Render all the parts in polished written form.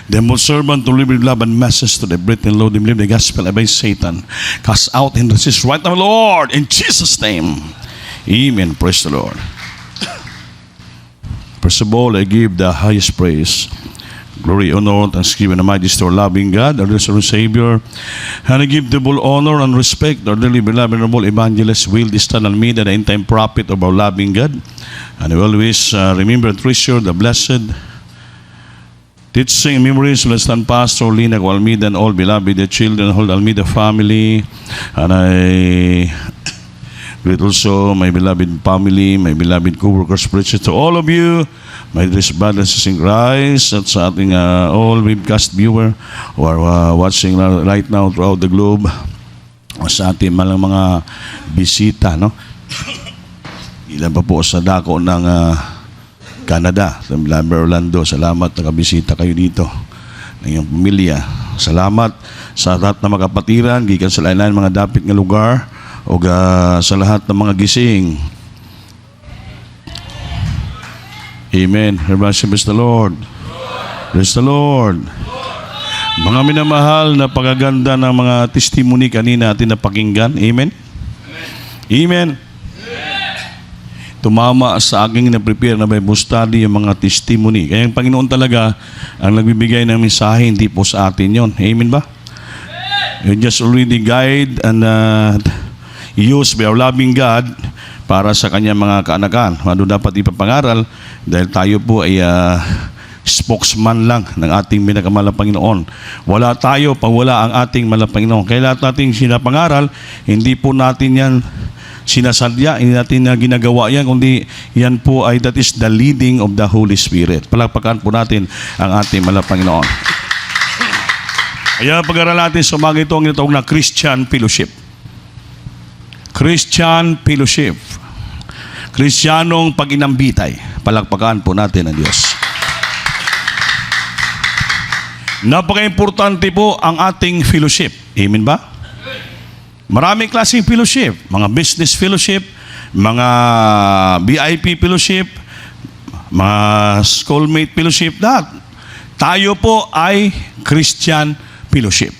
The most servant to live with love and message to the breath and load them live the gospel by Satan. Cast out and resist right now, Lord, in Jesus' name. Amen. Praise the Lord. First of all, I give the highest praise, glory, honor, thanksgiving, and majesty to our loving God, our risen Savior. And I give double honor and respect to our dearly beloved and noble evangelist, Will Distan Almeida, the end-time prophet of our loving God. And we always remember and treasure the blessed teaching memories of Lestan Pastor Lina Almeida and all beloved the children, whole Almeida family. And I greet also my beloved family, my beloved co-workers, preachers, to all of you, my dearest brothers in Christ, at sa ating all webcast viewer who are watching right now throughout the globe, sa ating mga bisita, no? Ilan pa po sa dako ng Canada, sa Lumber Orlando. Salamat, nakabisita kayo dito ng iyong pamilya. Salamat sa lahat ng mga kapatiran, gikan sa lain-lain mga dapit nga lugar, o sa lahat ng mga gising. Amen. Praise the Lord. Praise the Lord. Mga minamahal na pagaganda ng mga testimony kanina atin napakinggan. Amen. Amen. Tumama sa aking na-prepare na Bible study yung mga testimony. Kaya ang Panginoon talaga ang nagbibigay ng mensahe, hindi po sa atin yon. Amen ba? You just already guide and used by our loving God para sa kanyang mga kaanakan. Ano dapat ipapangaral dahil tayo po ay spokesman lang ng ating pinakamalang Panginoon. Wala tayo pag wala ang ating malang Panginoon. Kaya lahat nating sinapangaral, hindi po natin yan sinasadya, hindi natin ginagawa yan, kundi yan po ay that is the leading of the Holy Spirit. Palakpakan po natin ang ating malang Panginoon. Kaya pag-aral natin sa mga itong na Christian Fellowship. Christian Fellowship. Kristiyanong pag-inambitay. Palakpakan po natin ang Diyos. Napaka-importante po ang ating fellowship. Amen ba? Maraming klaseng fellowship. Mga business fellowship, mga VIP fellowship, mga schoolmate fellowship, lahat. Tayo po ay Christian Fellowship.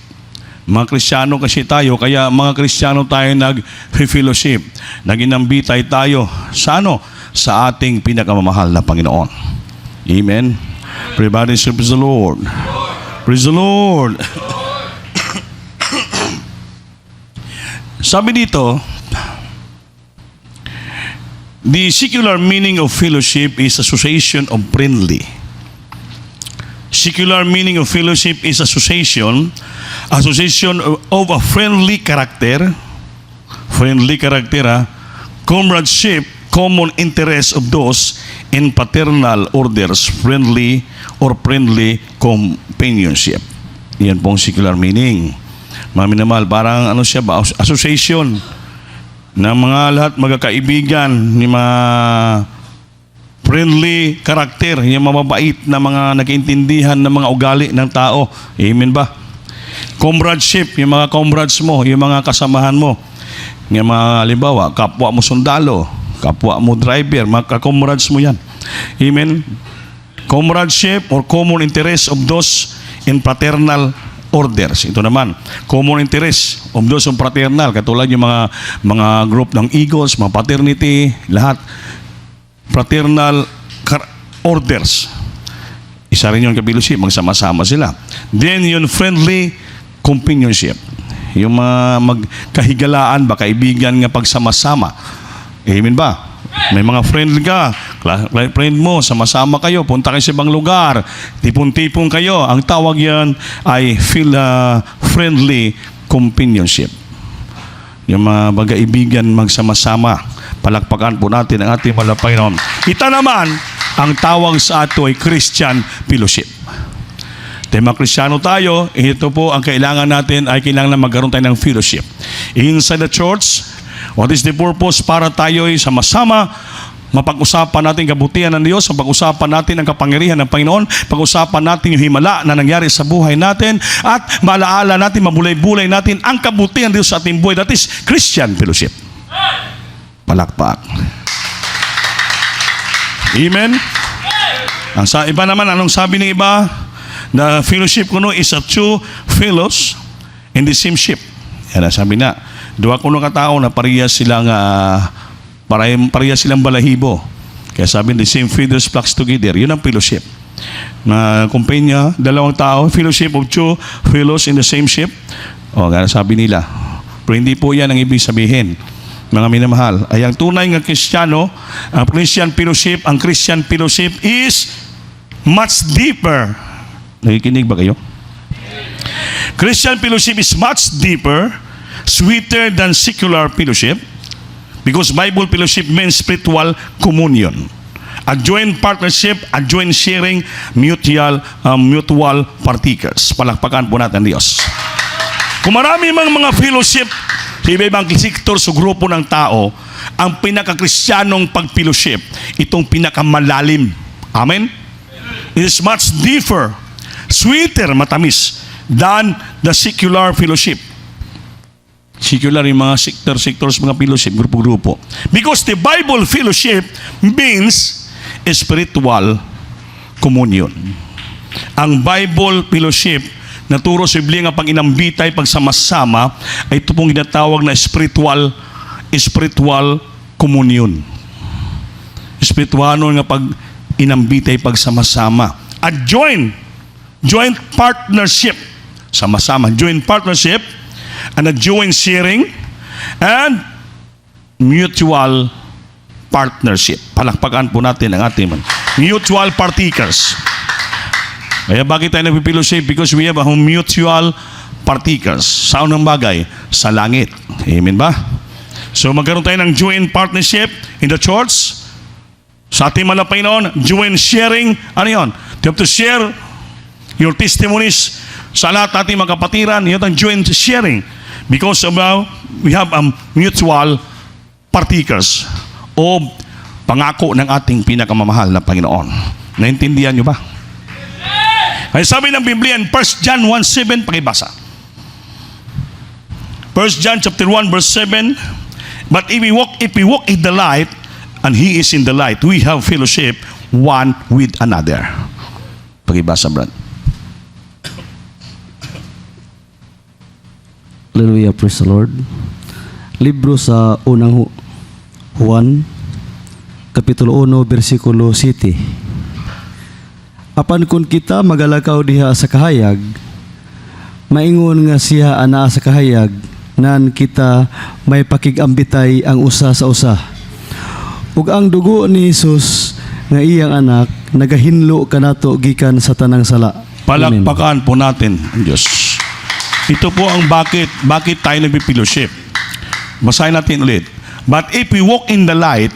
Mga Kristiyano kasi tayo, kaya mga Kristiyano tayo nag-fellowship. Nag-inambitay tayo sa ano? Sa ating pinakamamahal na Panginoon. Amen. Everybody say, praise the Lord. Praise the Lord. Sabi dito, the secular meaning of fellowship is association of friendly. Secular meaning of fellowship is association of a friendly character, comradeship, common interest of those in paternal orders, friendly companionship. Yan pong secular meaning. Mga minamahal, parang ano siya ba? Association ng mga lahat magkakaibigan, ni mga friendly character, yung mababait na mga nag-iintindihan ng mga ugali ng tao. Amen ba? Comradeship, yung mga comrades mo, yung mga kasamahan mo. Yung mga halimbawa, kapwa mo sundalo, kapwa mo driver, mga comrades mo yan. Amen? Comradeship or common interest of those in fraternal orders. Ito naman, common interest of those in fraternal, katulad yung mga group ng Eagles, mga fraternity, lahat. Fraternal orders. Isa rin yung kapiluship, magsama-sama sila. Then yung friendly companionship. Yung mga magkahigalaan ba, kaibigan nga pagsama-sama. Amen ba? May mga friend ka, friend mo, sama-sama kayo, punta kayo sa ibang lugar, tipon-tipon kayo. Ang tawag yan ay friendly companionship. Yung mga magkaibigan magsama-sama. Palakpakan po natin ang ating malang Panginoon. Ito naman, ang tawag sa ato ay Christian Fellowship. Tema Kristiyano tayo, ito po ang kailangan natin ay kailangan magkaroon tayo ng fellowship. Inside the church, what is the purpose? Para tayo ay sama-sama, mapag-usapan natin kabutihan ng Diyos, mapag-usapan natin ang kapangyarihan ng Panginoon, pag-usapan natin yung himala na nangyari sa buhay natin, at malaala natin, mabulay-bulay natin ang kabutihan ng Diyos sa ating buhay. That is Christian Fellowship. Palakpak. Amen? Ang iba naman, anong sabi ng iba? The fellowship kuno is a two fellows in the same ship. Yan ang sabi na. Dua kuno ka tao na parehas silang balahibo. Kaya sabi, the same feathers flocks together. Yun ang fellowship. Na kumpanya, dalawang tao, fellowship of two fellows in the same ship. O, gana sabi nila. Pero hindi po yan ang ibig sabihin. Mga minamahal, ay ang tunay ng Kristiyano, ang Christian fellowship is much deeper. Nakikinig ba kayo? Christian fellowship is much deeper, sweeter than secular fellowship. Because Bible fellowship means spiritual communion. A joint partnership, a joint sharing, mutual partakers. Palakpakan po natin Diyos. Kung marami mga fellowship sa iba-ibang sektor sa grupo ng tao, ang pinaka-kristyanong pag-fellowship, itong pinakamalalim. Amen? It is much deeper, sweeter, matamis, than the secular fellowship. Secular yung mga sectors, mga fellowship, grupo-grupo. Because the Bible fellowship means spiritual communion. Ang Bible fellowship, naturo sa Biblia nga pag inambitay, pagsama-sama, ay ito pong ginatawag na spiritual communion. Spirituano nga pag inambitay, pagsama-sama. A joint partnership, sama-sama, joint partnership, and a joint sharing, and mutual partnership. Palakpakan po natin ang ating mutual partakers. Kaya bakit tayo nagpipilosip? Because we have a mutual partakers. Saan ang bagay? Sa langit. Amen ba? So magkaroon tayo ng joint partnership in the church. Sa ating malapay noon, joint sharing. Ano yun? You have to share your testimonies sa lahat natin mga kapatiran. Yun ang joint sharing. Because we have mutual partakers o pangako ng ating pinakamamahal na Panginoon. Naintindihan nyo ba? Ay sabi ng Biblia in 1 John 1:7, pakibasa. 1 John chapter 1 verse 7, but if we walk in the light, and He is in the light, we have fellowship one with another. Pakibasa, brad. Hallelujah, praise the Lord. Libro sa unang Juan, kapitulo 1, versikulo 7. Apan kung kita magalakaw diha sa kahayag, maingon nga siya ana sa kahayag, nan kita may pakigambitay ang usa sa usa. Ug ang dugo ni Jesus nga iyang anak, nagahinlo kanato gikan sa tanang sala. Palakpakan po natin ang Diyos. Ito po ang bakit tayo nagpipilosip. Basahin natin ulit. But if we walk in the light,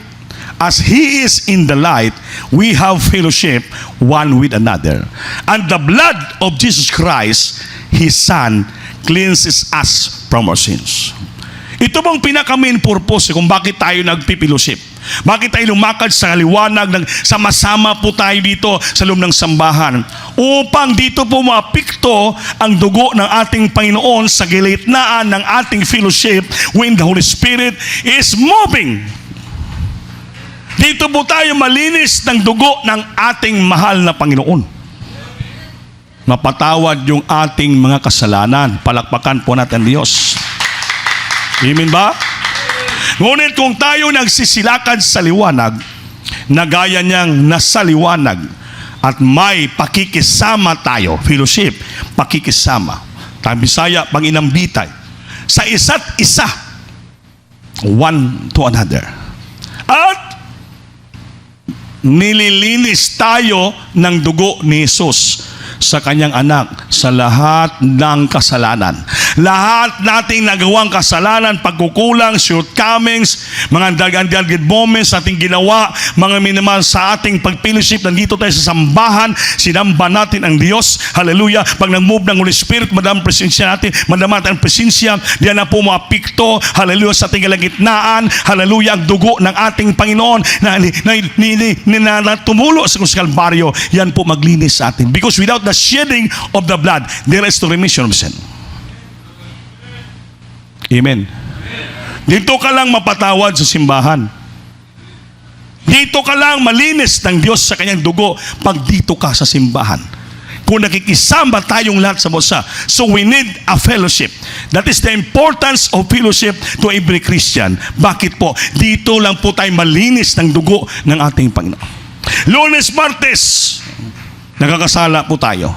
as He is in the light, we have fellowship one with another. And the blood of Jesus Christ, His Son, cleanses us from our sins. Ito bang pinaka-main purpose kung bakit tayo nagpipilosip? Bakit tayo lumakad sa liwanag, sama-sama po tayo dito sa loob ng sambahan? Upang dito po mapikto ang dugo ng ating Panginoon sa gilitnaan ng ating fellowship when the Holy Spirit is moving. Dito po tayo malinis ng dugo ng ating mahal na Panginoon. Mapatawad yung ating mga kasalanan. Palakpakan po natin Diyos. Amen ba? Ngunit kung tayo nagsisilakad sa liwanag, na gaya niyang nasa liwanag, at may pakikisama tayo, fellowship, pakikisama, Bisaya, pag-inambitay, sa isa't isa, one to another. At nililinis tayo ng dugo ni Jesus sa kanyang anak sa lahat ng kasalanan. Lahat nating nagawang kasalanan, pagkukulang, shortcomings, mga dagan-dagan moments ating ginawa, mga minimal sa ating pagfellowship, nandito tayo sa sambahan, sinamba natin ang Diyos. Hallelujah. Pag nag-move ng Holy Spirit, madamang presensya natin, madamang ang presensya, diyan na po mapikto, hallelujah, sa ating kalagitnaan, hallelujah, ang dugo ng ating Panginoon na tumulo sa Kalbaryo, yan po maglinis sa atin. Because without the shedding of the blood, there is no remission of sin. Amen. Dito ka lang mapatawad sa simbahan. Dito ka lang malinis ng Diyos sa kanyang dugo pag dito ka sa simbahan. kung nakikisama tayong lahat sa bosa. So we need a fellowship. That is the importance of fellowship to every Christian. Bakit po? Dito lang po tayo malinis ng dugo ng ating Panginoon. Lunes, Martes, nakakasala po tayo.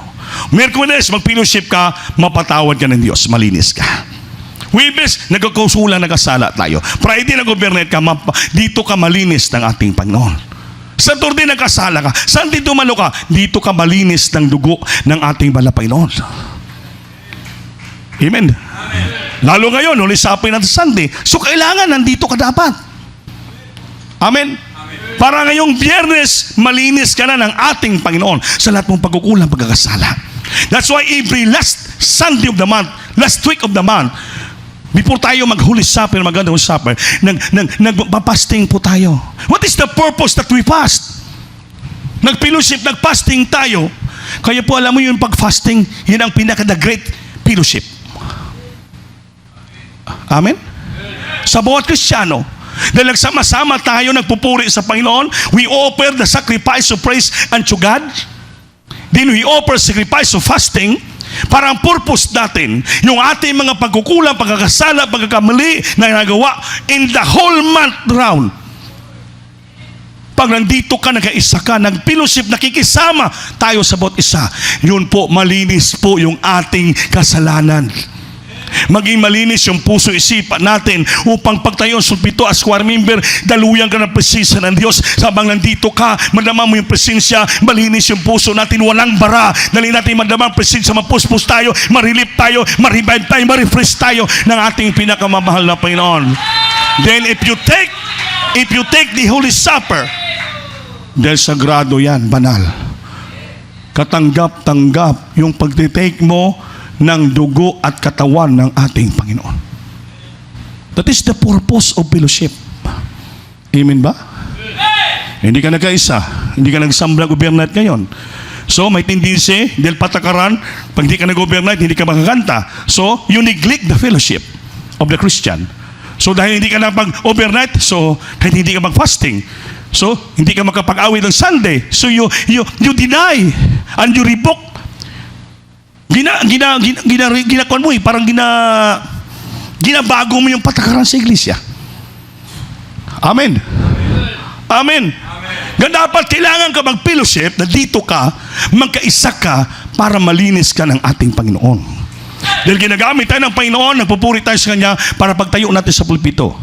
Miyerkules, mag-fellowship ka, mapatawad ka ng Diyos, malinis ka. Huwebes, nagkakausulan, nagkasala tayo. Friday, nag-overnight ka, dito ka malinis ng ating Panginoon. Saturday, nagkasala ka. Sunday, dumalo ka, dito ka malinis ng dugo ng ating banal na Panginoon. Amen. Lalo ngayon, Holy Supper natin Sunday. So, kailangan, nandito ka dapat. Amen. Para ngayong Biyernes, malinis ka na ng ating Panginoon sa lahat mong pagkukulang, pagkakasala. That's why every last Sunday of the month, last week of the month, before tayo mag-Holy Supper, mag-Holy Supper, nagpapasting po tayo. What is the purpose that we fast? Nag-fellowship, nag-fasting tayo. Kaya po alam mo yun, pag-fasting, yun ang pinaka-the great fellowship. Amen? Sa bawat Kristiyano, dahil nagsama-sama tayo, nagpupuri sa Panginoon, we offer the sacrifice of praise unto God. Then we offer sacrifice of fasting. Para ang purpose natin, yung ating mga pagkukulang, pagkakasala, pagkakamali na nagawa in the whole month round. Pag nandito ka, nag-isa ka, nag-fellowship, nakikisama tayo sa bawat isa, yun po, malinis po yung ating kasalanan. Maging malinis yung puso isipan natin upang pagtayo sulpito as choir member, daluyan ka ng presensya ng Diyos. Sabang nandito ka, madama mo yung presensya, malinis yung puso natin, walang bara. Dali natin madama ang presensya, mapuspos tayo, marilip tayo, marivive tayo, marefresh tayo ng ating pinakamamahal na Panginoon. Then if you take the Holy Supper, dahil sagrado yan, banal. Katanggap-tanggap yung pagtitake mo ng dugo at katawan ng ating Panginoon. That is the purpose of fellowship. Amen ba? Hindi ka nagkaisa, hindi ka nagsambla overnight ngayon. So may tendency, dahil patakaran, pag hindi ka nag-overnight, hindi ka makakanta. So you neglect the fellowship of the Christian. So dahil hindi ka napag-overnight, so kahit hindi ka mag-fasting, so hindi ka makapag-awit ng Sunday, so you deny and you revoke. Ginakuan mo parang ginabago mo yung patakaran sa iglesia. Amen. Amen. Dapat kailangan ka mag-fellowship, na dito ka, magkaisa ka para malinis ka ng ating Panginoon. Dahil ginagamit tayo ng Panginoon, nagpupuri tayo sa Kanya para pagtayo natin sa pulpito.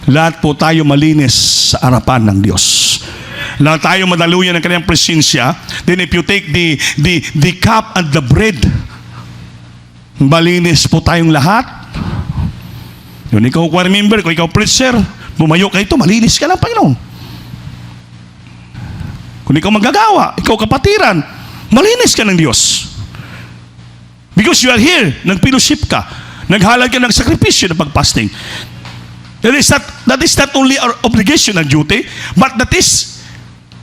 Lahat po tayo malinis sa harapan ng Diyos. Lahat tayo madaluyan ng Kanyang presensya. Then if you take the cup and the bread, malinis po tayong lahat. Yun, ikaw choir member, kung ikaw preacher, bumayo ka ito, malinis ka ng Panginoon. Kung ikaw magagawa, ikaw kapatiran, malinis ka ng Diyos. Because you are here, nag-fellowship ka, naghalad ka ng sakripisyo ng pag-fasting. That is not only our obligation and duty, but that is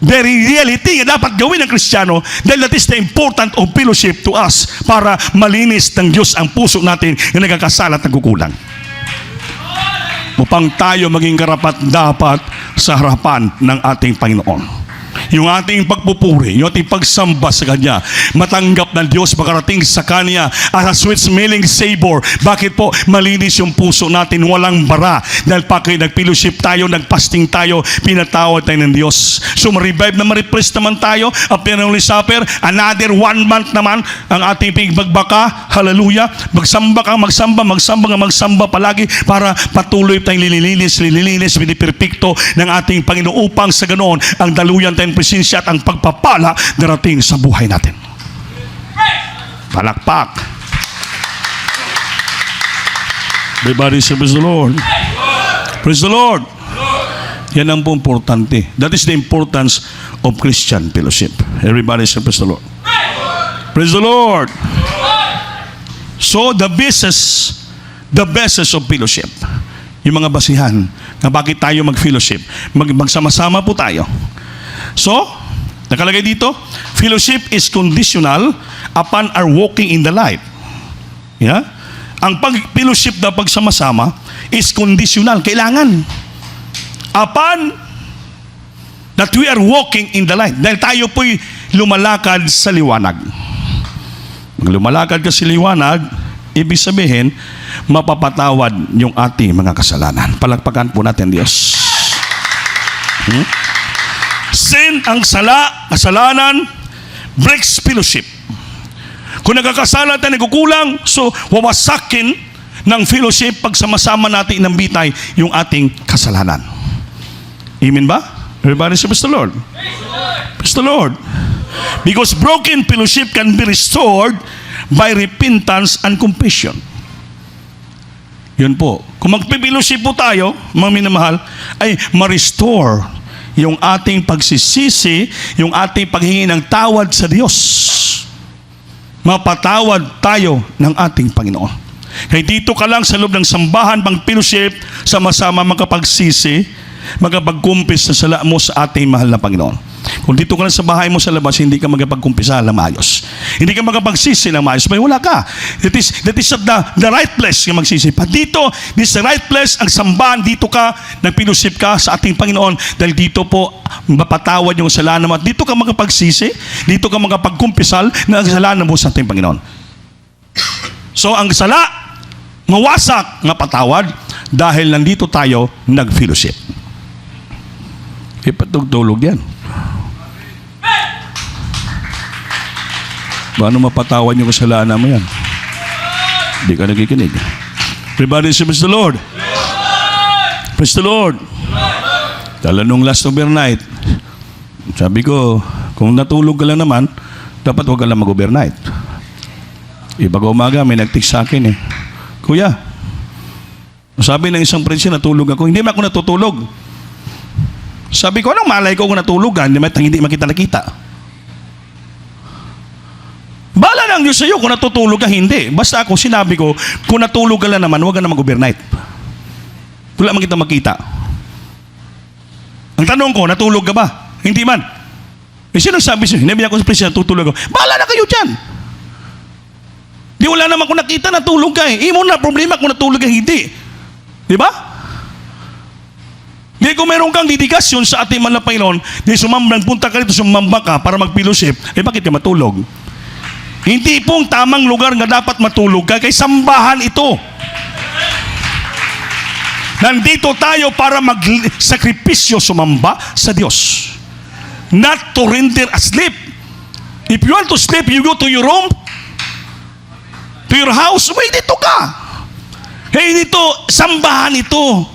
the reality na dapat gawin ng Kristiyano, dahil that is the important of fellowship to us para malinis ng Diyos ang puso natin na nagkakasala at nagkukulang. Upang tayo maging karapat-dapat sa harapan ng ating Panginoon. Yung ating pagpupuri, yung ating pagsamba sa Kanya, matanggap ng Diyos, makarating sa Kanya as a sweet-smelling savor. Bakit po? Malinis yung puso natin, walang bara. Dahil pag nag-fellowship tayo, nag-fasting tayo, pinatawad tayo ng Diyos. So ma-revive na ma-refresh naman tayo. After ng Holy Supper, another 1 month naman ang ating pagbagbaka. Hallelujah. Magsamba palagi para patuloy tayong lilinis, piniperpekto ng ating Panginoon upang sa ganoon ang daluyan tayong presensya at ang pagpapala darating sa buhay natin. Palakpak. Everybody say praise the Lord. Praise the Lord. Yan ang po importante. That is the importance of Christian fellowship. Everybody say praise the Lord. Praise the Lord. So the basis of fellowship, yung mga basihan na bakit tayo mag-fellowship, magsama-sama po tayo. So, nakalagay dito, fellowship is conditional upon our walking in the light. Yeah? Ang pag-fellowship na pagsama-sama is conditional. Kailangan. Upon that we are walking in the light. Dahil tayo po'y lumalakad sa liwanag. Pag lumalakad ka sa liwanag, ibig sabihin, mapapatawad yung ating mga kasalanan. Palakpakan po natin, Diyos. Sin, ang kasalanan, breaks fellowship. Kung nagkakasala tayo, nagkukulang, so wawasakin ng fellowship pag sama-sama natin inambitay yung ating kasalanan. Amen ba? Everybody say, praise the Lord. Praise the Lord. Because broken fellowship can be restored by repentance and confession. Yun po. Kung magpipiluship po tayo, mga minamahal, ay ma-restore yung ating pagsisisi, yung ating paghingi ng tawad sa Diyos. Mapatawad tayo ng ating Panginoon. Kaya dito ka lang sa loob ng sambahan, pang fellowship, sama-sama magkapagsisi, magkapagkumpis na sala mo sa ating mahal na Panginoon. Kung dito ka lang sa bahay mo sa labas, hindi ka magkapagkumpisa ng maayos. Hindi ka magkapagsisi ng maayos. May wala ka. That is the right place yung magsisi. Pag dito, this is the right place, ang sambahan, dito ka, nagpilusip ka sa ating Panginoon. Dahil dito po, mapatawad yung kasalanan mo. At dito ka magkapagsisi, dito ka magkapagkumpisal na kasalanan mo sa ating Panginoon. So, ang sala, mawasak nga patawad dahil nandito tayo nag-fellowship. Ipatugtulog yan. Paano mapatawad yung kasalanan mo yan? Hindi ka nakikinig. Everybody say, praise the Lord. Praise the Lord. Dala nung last overnight, sabi ko, kung natulog ka lang naman, dapat huwag ka lang mag-overnight. Pag umaga, may nag-text sa akin Kuya, sabi ng isang prinsya, natulog ako. Hindi man ako natutulog. Sabi ko, anong malay ko kung natulog ka? Hindi makita-nakita. Bala ng Diyos sa iyo kung natutulog ka, hindi. Basta ako, sinabi ko, kung natulog ka lang naman, huwag ka na mag-overnight. Wala man kita makita. Ang tanong ko, natulog ka ba? Hindi man. Sino sabi siya? Hindi ako sa prinsya, natutulog ako. Bala na kayo dyan. Di wala naman kung nakita, natulog ka Imo na problema kung natulog ka, hindi. Di ba? Di kung meron kang dedikasyon sa ating mahal na Panginoon, di sumambang, punta ka dito, sumamba ka para mag-fellowship, bakit ka matulog? Hindi pong tamang lugar nga dapat matulog ka, kay sambahan ito. Nandito tayo para magsakripisyo sumamba sa Diyos. Not to render asleep. If you want to sleep, you go to your room, to your house, dito ka. Hey, dito, sambahan ito.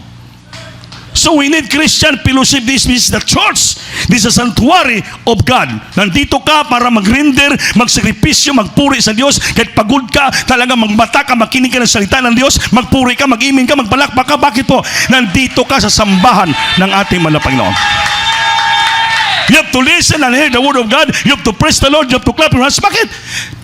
So we need Christian fellowship. This is the church. This is a sanctuary of God. Nandito ka para mag-render, magsakripisyo, magpuri sa Diyos. Kahit pagod ka, talaga magbata ka, makinig ka ng salita ng Diyos, magpuri ka, mag-imin ka, magpalakpak ka. Bakit po? Nandito ka sa sambahan ng ating mahal na Panginoon. You have to listen and hear the word of God. You have to praise the Lord. You have to clap your hands. Bakit?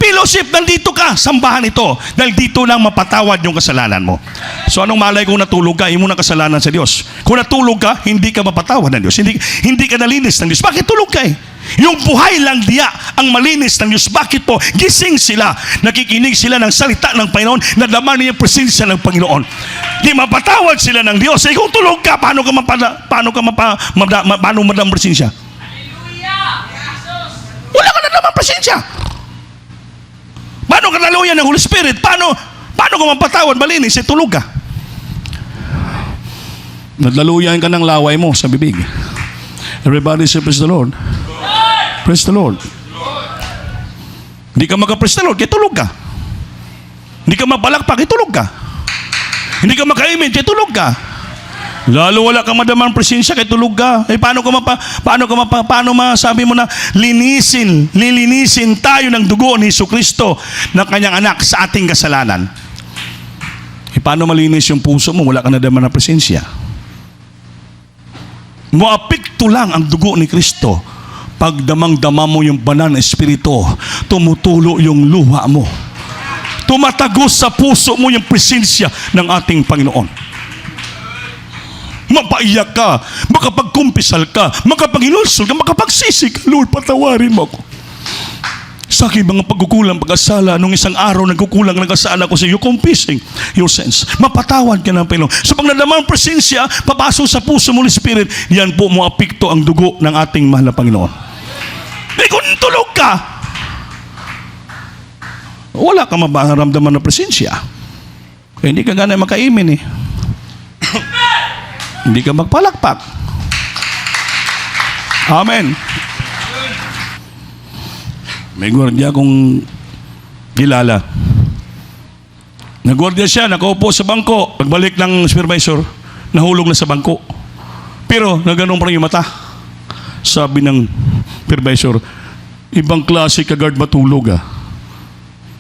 Fellowship, nandito ka, sambahan ito. Dahil dito lang mapatawad yung kasalanan mo. So anong malay kung natulog ka, imo na kasalanan sa Diyos. Kung natulog ka, hindi ka mapatawad ng Diyos. Hindi ka nalinis ng Diyos. Bakit tulog ka Yung buhay lang diya ang malinis ng Diyos. Bakit po? Gising sila. Nakikinig sila ng salita ng Panginoon. Nadama niya yung presensya ng Panginoon. Di mapatawad sila ng Diyos. Kung tulog ka, paano madam presensya? Wala ka na naman presensya. Paano ka naluyan ng Holy Spirit? Paano ka mapatawad, malinis? Tulog ka. Naglaluyan ka ng laway mo sa bibig. Everybody say, praise the Lord. Praise the Lord. Hindi ka maka-praise the Lord, kaya tulog ka. Hindi ka mapalakpak, kaya tulog ka. Hindi ka maka-amen, kaya tulog ka. Lalo wala kang madamang presensya kaya tulog ka. Paano masabi mo na lilinisin tayo ng dugo ni Jesucristo na kanyang anak sa ating kasalanan? Paano malinis yung puso mo? Wala ka na daman na presensya. Muapekto lang ang dugo ni Kristo. Pag damang-dama mo yung banal na espiritu, tumutulo yung luha mo. Tumatagos sa puso mo yung presensya ng ating Panginoon. Mapaiyak ka, makapagkumpisal ka, makapag-inulsol ka, makapagsisi ka, Lord, patawarin mo ako. Sa aking mga pagkukulang, pag-asala, nung isang araw nagkukulang ng kasala ko sa iyo, confessing your sins. Mapatawad ka ng Panginoon. So pag nadamang presensya, papasok sa puso mo, Spirit, yan po mo apekto ang dugo ng ating mahal na Panginoon. Kung tulog ka, wala ka mabaramdaman ng presensya. Kaya hindi ka gana makaimin eh. Hindi ka magpalakpak. Amen. May gwardiya akong kilala. Nagwardya siya, nakaupo sa bangko. Pagbalik ng supervisor, nahulog na sa bangko. Pero naganon pa rin yung mata. Sabi ng supervisor, ibang klase ka guard matulog ah.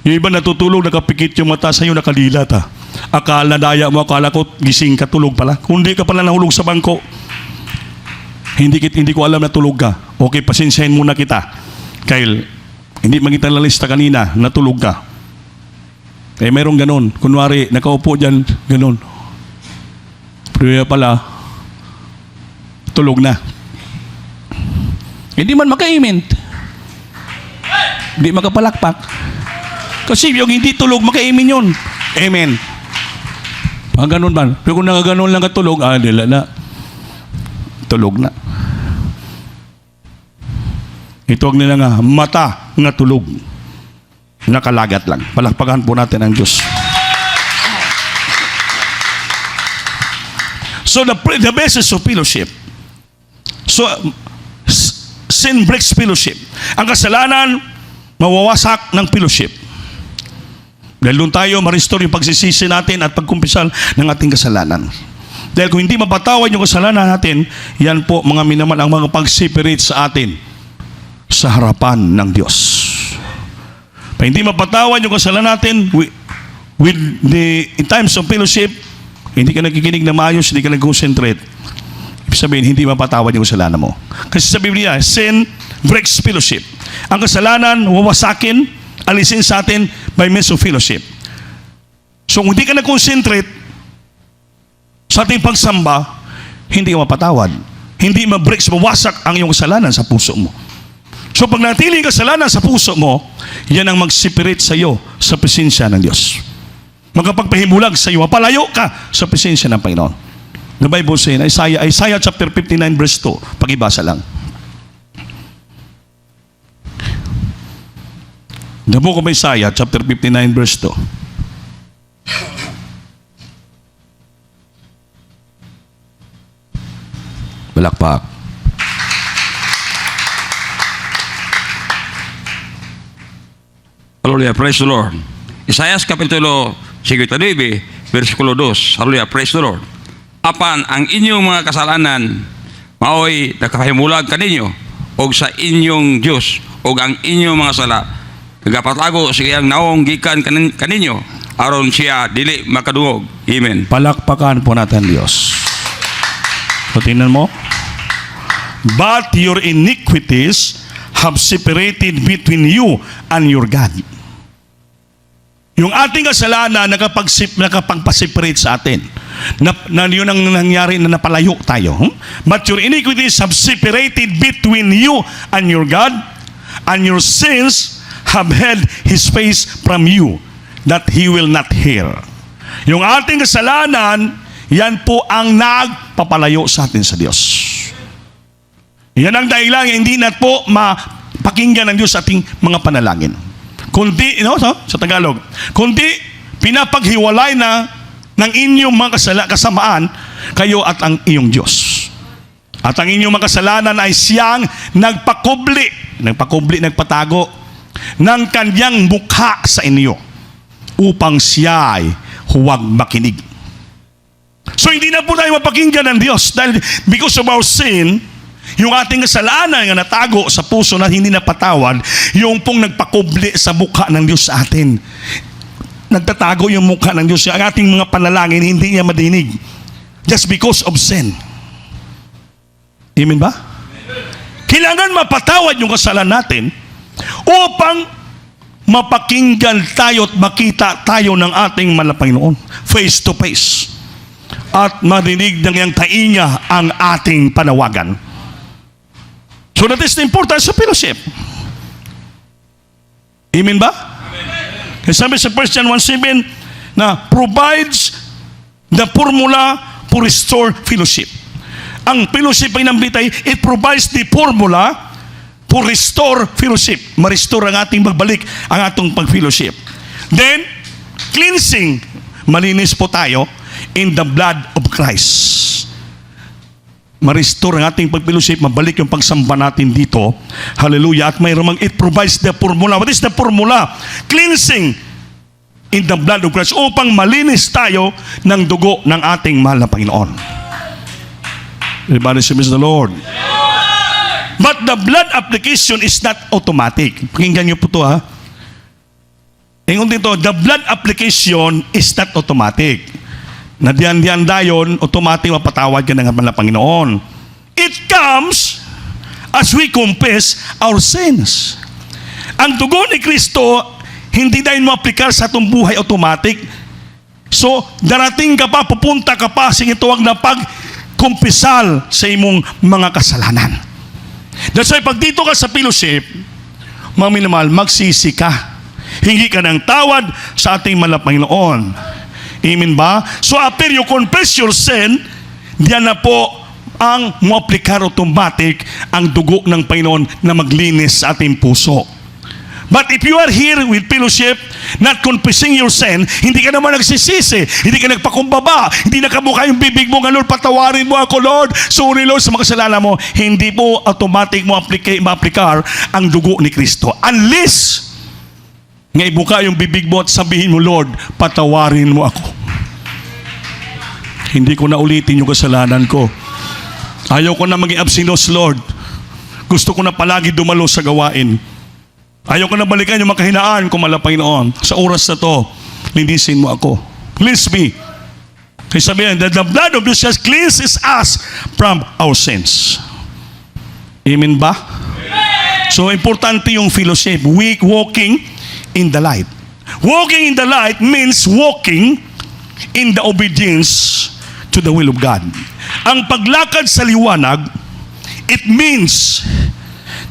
Yung iba natutulog, nakapikit yung mata sa'yo, nakalilat ah. Akala daya mo, akala ko gising ka, tulog pala. Kundi ka pala nahulog sa bangko. Hindi ko alam na tulog ka. Okay, pasensyahin muna kita. Kyle, hindi magita lalista kanina, natulog ka. Eh, mayroong ganon. Kunwari, nakaupo dyan, ganon. Pero pala, tulog na. Hindi man makaimin. Hindi makapalakpak. Kasi yung hindi tulog, makaimin yun. Amen. Ganon ba? Pero kung nakaganon lang katulog, dila na. Tulog na. Ito ang nila nga, mata nga tulog. Nakalagat lang. Palakpakan po natin ang Diyos. So the basis of fellowship. So sin breaks fellowship. Ang kasalanan, mawawasak ng fellowship. Dahil doon tayo ma-restore yung pagsisisi natin at pagkumpisal ng ating kasalanan. Dahil kung hindi mapatawad yung kasalanan natin, yan po mga minaman ang mga pag-separate sa atin sa harapan ng Diyos. Pag hindi mapatawad yung kasalanan natin in times of fellowship, hindi ka nakikinig na maayos, hindi ka nag-concentrate. Ibig sabihin, hindi mapatawad yung kasalanan mo. Kasi sa Biblia, sin breaks fellowship. Ang kasalanan, wawasakin, alisin sa atin by means of fellowship. So kung hindi ka nag-concentrate sa ating pagsamba, hindi ka mapatawad. Hindi ma-breaks, mawasak ang iyong kasalanan sa puso mo. So pag natili ang kasalanan sa puso mo, yan ang mag-separate sa iyo sa presensya ng Diyos. Magkapagpahimulag sa iyo, mapalayo ka sa presensya ng Panginoon. The Bible says, Isaiah chapter 59 verse 2, pag-ibasa lang. The book of Isaiah chapter 59 verse 2. Balakpak. Hallelujah, praise the Lord. Isaiah kapitulo 59, versikulo 2. Hallelujah, praise the Lord. Apan ang inyong mga kasalanan maoy nakahimulag kaninyo og sa inyong Dios og ang inyong mga sala nagapatago sa iyang naong gikan kaninyo aron siya dili makadungog. Amen. Palakpakan po natin Diyos. So tingnan mo. But your iniquities have separated between you and your God. Yung ating kasalanan nakapagpa-separate sa atin. Na yun ang nangyari na napalayo tayo. But your iniquities have separated between you and your God, and your sins have held His face from you, that He will not hear. Yung ating kasalanan, yan po ang nagpapalayo sa atin sa Diyos. Yan ang dahilan, hindi na po mapakinggan ng Diyos sa ating mga panalangin. Kundi, sa Tagalog, kundi pinapaghiwalay na ng inyong mga kasamaan kayo at ang iyong Diyos. At ang inyong mga kasalanan ay siyang nagpatago ng kanyang mukha sa inyo upang siya ay huwag makinig. So hindi na po tayo mapakinggan ng Diyos dahil because of our sin, yung ating kasalanan nga natago sa puso na hindi napatawad, yung pong nagpakubli sa mukha ng Diyos sa atin. Nagtatago yung mukha ng Diyos. Ang ating mga panalangin, hindi niya madinig. Just because of sin. Amen ba? Kailangan mapatawad yung kasalanan natin upang mapakinggan tayo at makita tayo ng ating Panginoon face to face. At marinig ng iyang tainga ang ating panawagan. So that is the importance of fellowship. Amen ba? Kasi sabi sa 1 John 1:7 na provides the formula for restore fellowship. Ang fellowship ay nambitay, it provides the formula for restore fellowship. Ma-restore ang ating magbalik ang atong pag-fellowship. Then, cleansing. Malinis po tayo in the blood of Christ. Ma-restore ang ating pag-fellowship, mabalik yung pagsamba natin dito. Hallelujah. At mayroong it provides the formula. What is the formula? Cleansing in the blood of Christ upang malinis tayo ng dugo ng ating mahal na Panginoon. Everybody say, praise the Lord. But the blood application is not automatic. Pakinggan niyo po ito, ha. Ingon dito, the blood application is not automatic. Na diyan dayon, automatic mapatawad ka ng mahal na Panginoon. It comes as we confess our sins. Ang dugo ni Kristo, hindi dahil mo aplikar sa atong buhay automatic. So, darating ka pa, pupunta ka pa sa ituwag na pag-kumpisal sa imong mga kasalanan. That's why pag dito ka sa fellowship, mga minamahal, magsisi ka. Hingi ka ng tawad sa ating mahal na Panginoon. Amen ba? So after you confess your sin, diyan na po ang mo-aplikar automatic ang dugo ng Panginoon na maglinis sa ating puso. But if you are here with fellowship, not confessing your sin, hindi ka naman nagsisisi, hindi ka nagpakumbaba, hindi nakabuka yung bibig mo, Lord, patawarin mo ako, Lord, sorry, Lord, sa mga kasalanan mo, hindi po automatic mo ma-aplikar ang dugo ni Kristo. Unless nga ibuka yung bibig mo at sabihin mo, Lord, patawarin mo ako. Hindi ko na ulitin yung kasalanan ko. Ayaw ko na maging absinos, Lord. Gusto ko na palagi dumalo sa gawain. Ayaw ko na balikan yung makahinaan ko, mahal na Panginoon. Sa oras na to, linisin mo ako. Cleanse me. Kaya sabihin, that the blood of Jesus cleanses us from our sins. Amen ba? So, importante yung fellowship. Walking in the light. Walking in the light means walking in the obedience to the will of God. Ang paglakad sa liwanag, it means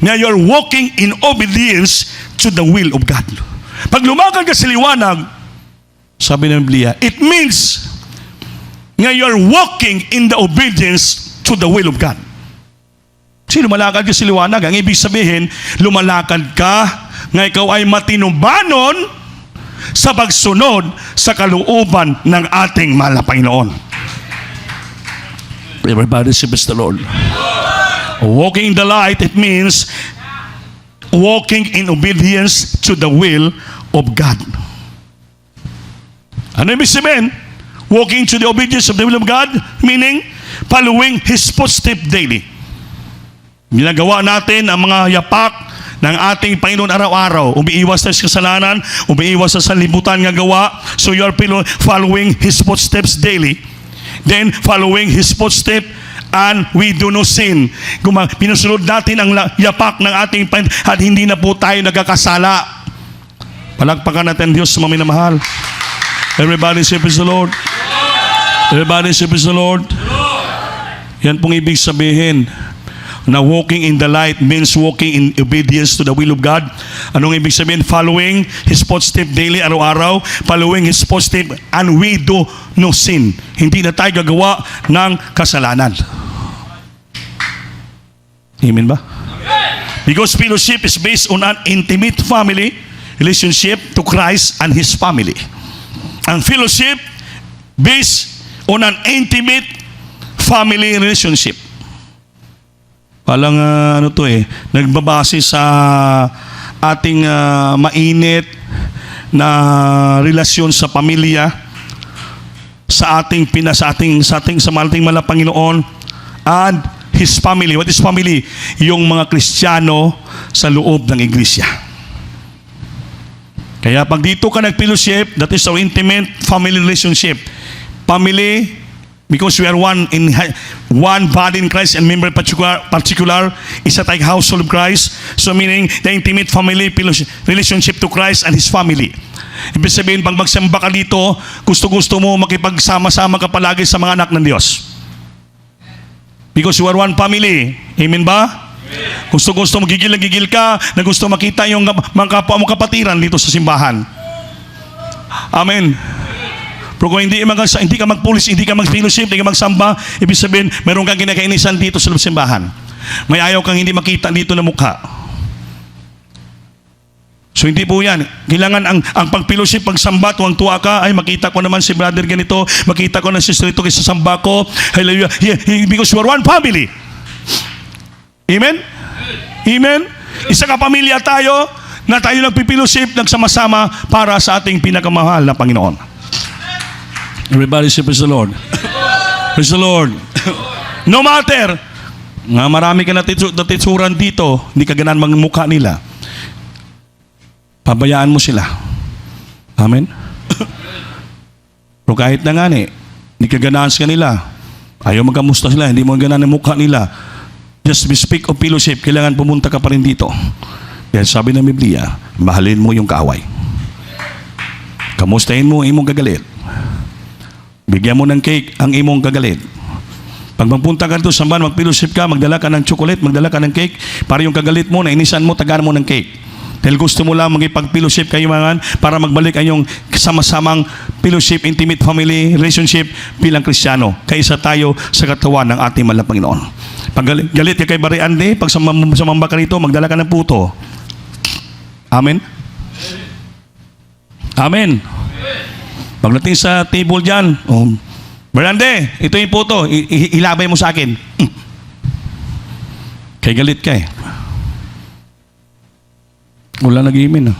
na you're walking in obedience to the will of God. Pag lumakad ka sa liwanag, sabi ng Biblia, it means na you're walking in the obedience to the will of God. Kasi lumalakad ka sa liwanag, ang ibig sabihin, lumalakad ka nga ikaw ay matinubanon sa pagsunod sa kalooban ng ating mahal na Panginoon. Everybody say, praise the Lord. Walking in the light, it means walking in obedience to the will of God. Ano ibig sabihin? Walking to the obedience of the will of God, meaning following His footsteps daily. Ginagawa natin ang mga yapak ng ating Panginoon araw-araw. Umiiwas tayo sa kasalanan, umiiwas sa sanlibutan nga gawa. So you are following His footsteps daily. Then following His footsteps, and we do no sin. Pinusunod natin ang yapak ng ating Panginoon at hindi na po tayo nagkakasala. Palakpakan natin Diyos sa mga minamahal. Everybody say praise the Lord. Everybody say praise the Lord. Yan pong ibig sabihin na walking in the light means walking in obedience to the will of God. Anong ibig sabihin? Following His footsteps daily, araw-araw. Following His footsteps, and we do no sin. Hindi na tayo gagawa ng kasalanan. Amen ba? Because fellowship is based on an intimate family relationship to Christ and His family. Ang fellowship based on an intimate family relationship. Palang nagbabase sa ating mainit na relasyon sa pamilya, sa ating mahal na Panginoon, and His family. What is family? Yung mga Kristiyano sa loob ng iglesia. Kaya pag dito ka nag-fellowship, that is our intimate family relationship. Family, because we are one body in Christ, and member particular is a household of Christ. So meaning the intimate family relationship to Christ and His family. Ibig sabihin, pag magsamba ka dito, gusto-gusto mo makipagsama-sama ka palagi sa mga anak ng Diyos. Because you are one family. Amen ba? Gusto-gusto magigil ka na gusto makita yung mga kapwa mo kapatiran dito sa simbahan. Amen. Pero kung hindi ka magpulis, hindi ka mag-fellowship, hindi ka magsamba, ibig sabihin, meron kang kinakainisan dito sa simbahan. May ayaw kang hindi makita dito na mukha. So hindi po yan. Kailangan ang pag-fellowship, pagsamba, tuwang-tuwa ka, ay makita ko naman si brother ganito, makita ko na sister ito kaysa samba ko. Hallelujah. Because we are one family. Amen? Amen? Isa ka pamilya tayo na tayo nagpipellowship, nagsama-sama para sa ating pinakamahal na Panginoon. Everybody say praise the Lord. Praise the Lord. No matter nga marami ka natitsuran dito, hindi ka ganaan magmukha nila. Pabayaan mo sila. Amen? Pero kahit na nga hindi ka ganahan sa kanila, ayaw magkamusta sila, hindi mo ganahan ang mukha nila, just speak of fellowship, kailangan pumunta ka pa rin dito. Dahil sabi ng Biblia, mahalin mo yung kaaway. Kamustahin mo ang imong gagalit. Bigyan mo ng cake ang imong gagalit. Pag magpunta ka dito sa sambahan, mag-fellowship ka, magdala ka ng chocolate, magdala ka ng cake, para yung kagalit mo, nainisan mo, tagaan mo ng cake. Dahil gusto mo lang magipag-fellowship kayo mga para magbalik ang yung sama-samang fellowship, intimate family relationship bilang Kristiyano. Kaysa tayo sa katawan ng ating mahal na Panginoon. Pag galit ka kay Bari Ande, pag sumamba ka rito, magdala ka ng puto. Amen? Amen. Pagdating sa table dyan, Bari Ande, ito yung puto, ilabay mo sa akin. Kay galit ka eh. Wala nag-imin.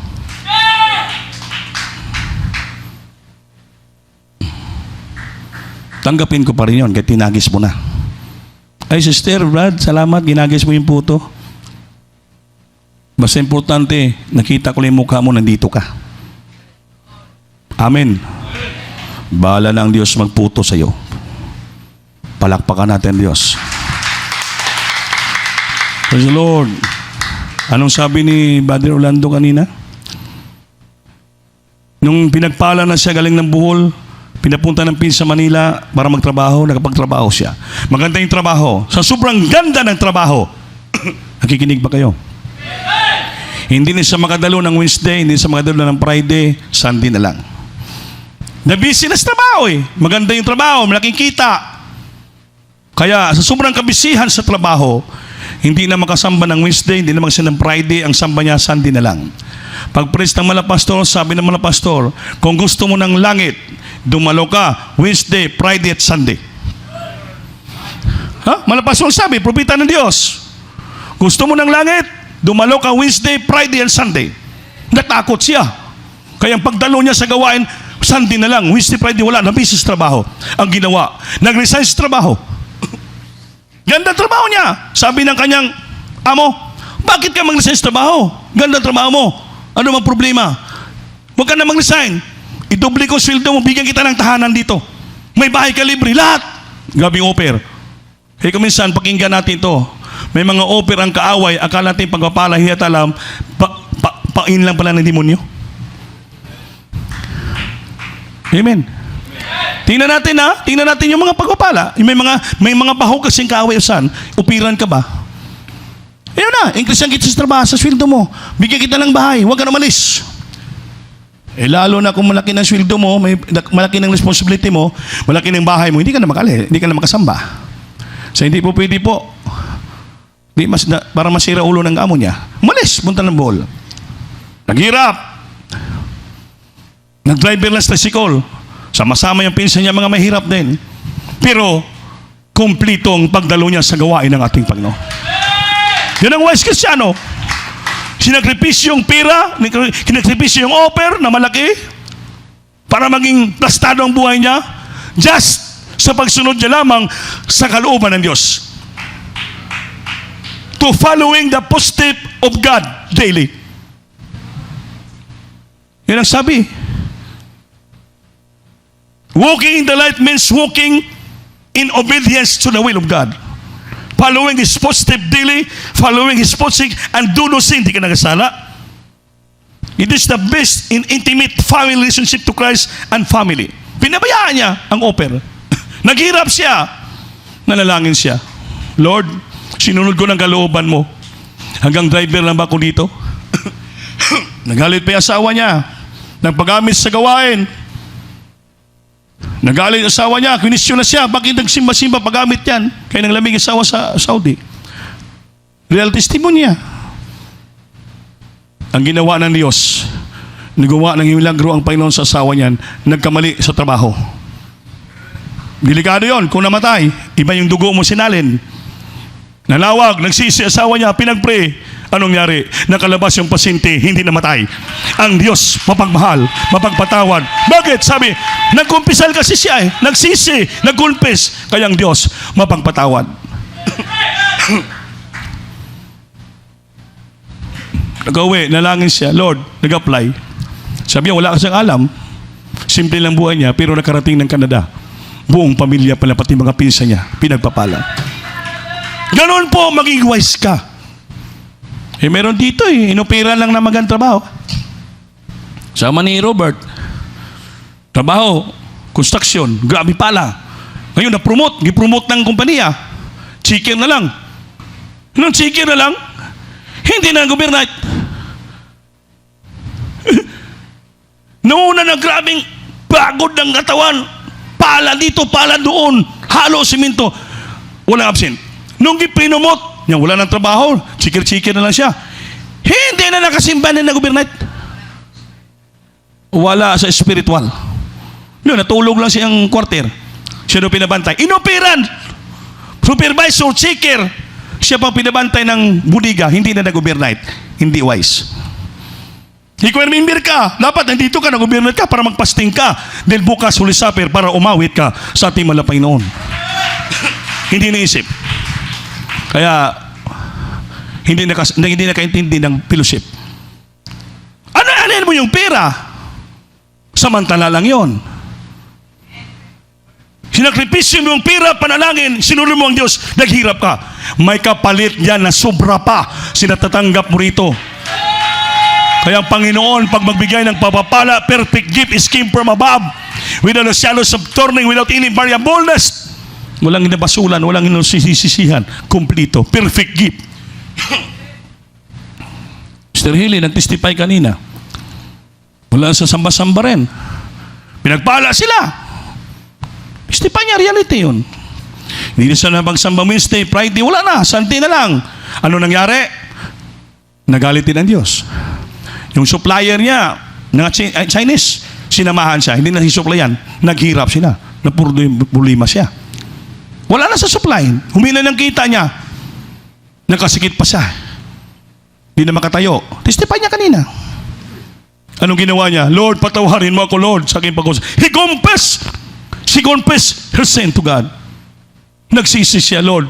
Tanggapin ko pa rin yun kahit tinagis mo na. Ay sister, Brad, salamat, ginagis mo yung puto. Basta importante, nakita ko lang yung mukha mo, nandito ka. Amen. Bahala na ang Diyos magputo sa iyo. Palakpakan natin Diyos. Praise the Lord. Anong sabi ni Brother Orlando kanina? Nung pinagpala na siya galing ng Bohol, pinapunta ng PIN sa Manila para magtrabaho, nakapagtrabaho siya. Maganda yung trabaho. Sa sobrang ganda ng trabaho, nakikinig ba kayo? Hindi na siya makadalo ng Wednesday, hindi siya makadalo ng Friday, Sunday na lang. Na-busy na sa trabaho eh. Maganda yung trabaho, malaking kita. Kaya sa sobrang kabisihan sa trabaho, hindi na makasamba ng Wednesday, hindi na makasamba ng Friday, ang samba niya Sunday na lang. Pag-praise ng mga pastor, sabi ng mga pastor, kung gusto mo ng langit, dumalo ka Wednesday, Friday at Sunday. Ha? Mga pastor sabi, propeta ng Diyos. Gusto mo ng langit, dumalo ka Wednesday, Friday and Sunday. Natakot siya. Kaya ang pagdalo niya sa gawain, Sunday na lang, Wednesday, Friday, wala, nabisi sa trabaho. Ang ginawa, nag-resign sa trabaho. Ganda trabaho niya. Sabi ng kanyang amo, bakit ka mag-resign sa trabaho? Ganda trabaho mo. Ano mang problema? Huwag ka na mag-resign. Idoble ko sweldo mo, bigyan kita ng tahanan dito. May bahay ka libre, lahat. Grabe yung offer. Kaya kuminsan, pakinggan natin to. May mga offer ang kaaway, akala natin pagpapala, hiyat alam, pain lang pala ng demonyo. Amen. Tingnan natin tingnan natin yung mga pagpapala. May mga baho kasing kaaway usan. Upiran ka ba? Ayun na, increase ang kita sa trabaho, sa sweldo mo. Bigyan kita ng bahay, huwag ka na malis. Lalo na kung malaki ng sweldo mo, malaki ng responsibility mo, malaki ng bahay mo, hindi ka na makasamba. So hindi po pwede po. Para masira ulo ng amo niya. Malis, punta ng Bohol. Naghirap. Nag-driver lang sa tricycle. Sama-sama yung pinsan niya, mga mahirap din. Pero, kumplitong pagdalo niya sa gawain ng ating Panginoon. Yan ang wise Kristiyano. Sinakripisyo yung pera, sinakripisyo yung offer na malaki para maging plastado ang buhay niya just sa pagsunod niya lamang sa kalooban ng Diyos. To following the footsteps of God daily. Yan ang sabi. Walking in the light means walking in obedience to the will of God. Following His footsteps daily, following His footsteps, and do no sin, di ka nagasala. It is the best in intimate family relationship to Christ and family. Pinabayaan niya ang offer. Naghirap siya. Nanalangin siya. Lord, sinunod ko ng kalooban mo. Hanggang driver lang ba ako dito? Nagalit pa yung asawa niya. Nagpagamit sa gawain. Nagalit ang asawa niya, kinisyon na siya, bakit nagsimba-simba paggamit yan? Kaya nang lamig asawa sa Saudi. Real testimony niya. ang ginawa ng Diyos, nagawa ng milagro ang Panginoon sa asawa niyan, nagkamali sa trabaho. Delikado yon. Kung namatay, iba yung dugo mo sinalin. Nanawag, nagsisi asawa niya, pinagpray. Anong nangyari? Nakalabas yung pasyente, hindi namatay. Ang Diyos, mapagmahal, mapagpatawad. Bakit? Sabi, nagkumpisal kasi siya eh. Nagsisi, nagkumpis. Kaya ang Diyos, mapagpatawad. Nag-uwi, nalangin siya. Lord, nag-apply. Sabi niya, wala kasing alam. Simple lang buhay niya, pero nakarating ng Canada. Buong pamilya pala, pati mga pinsa niya, pinagpapala. Ganon po, maging wise ka. Eh, meron dito eh, inopera lang na magandang trabaho. Sama ni Robert. Trabaho, construction, grabe pala. Ngayon, na-promote, gi-promote ng kumpanya. Chicken na lang. Anong chicken na lang? Hindi na government. Noon na grabing pagod ng katawan. Pala dito, pala doon. Halo simento. Walang absent. Nung gipinomot, yan, wala ng trabaho. Chikir-chikir na lang siya. Hindi na nakasimba na government. Wala sa spiritual. Noon, natulog lang siyang quarter. Siya doon pinabantay. Inoperan. Supervisor, chikir. Siya pang pinabantay ng budiga. Hindi na nag-overnight. Hindi wise. Ikaw ay member ka. Dapat nandito ka, nag-overnight ka para magpasting ka. Dahil bukas Holy Supper para umawit ka sa ating malapay noon. Hindi naisip. Kaya, hindi nakaintindi ng fellowship. Ano mo yung pera? Samantala lang yon. Sinakripisyo mo yung pera, panalangin, sinulong mo ang Diyos, naghirap ka. May kapalit yan na sobra pa, sinatatanggap mo rito. Kaya ang Panginoon, pag magbigay ng papapala, perfect gift is came from above, without a shadows of turning, without any variableness. Walang inabasulan, walang inusisisihan. Kumplito, perfect gift. Mr. Hilly, nag-testify kanina. Wala sa samba-samba rin. Pinagpala sila. Testify niya, reality yun. Hindi na siya na magsamba Wednesday, Friday, wala na, Sunday na lang. Ano nangyari? Nagalit din ang Diyos. Yung supplier niya, ng Chinese, sinamahan siya, hindi na si-supplyan, naghirap sila, napulima siya. Wala na sa supply, humina ng kita niya, nakasikit pa siya, hindi na makatayo. Testify niya kanina. Anong ginawa niya? Lord, patawarin mo ako, Lord, sa aking pag-usap. She confessed her sin to God. Nagsisi siya, Lord,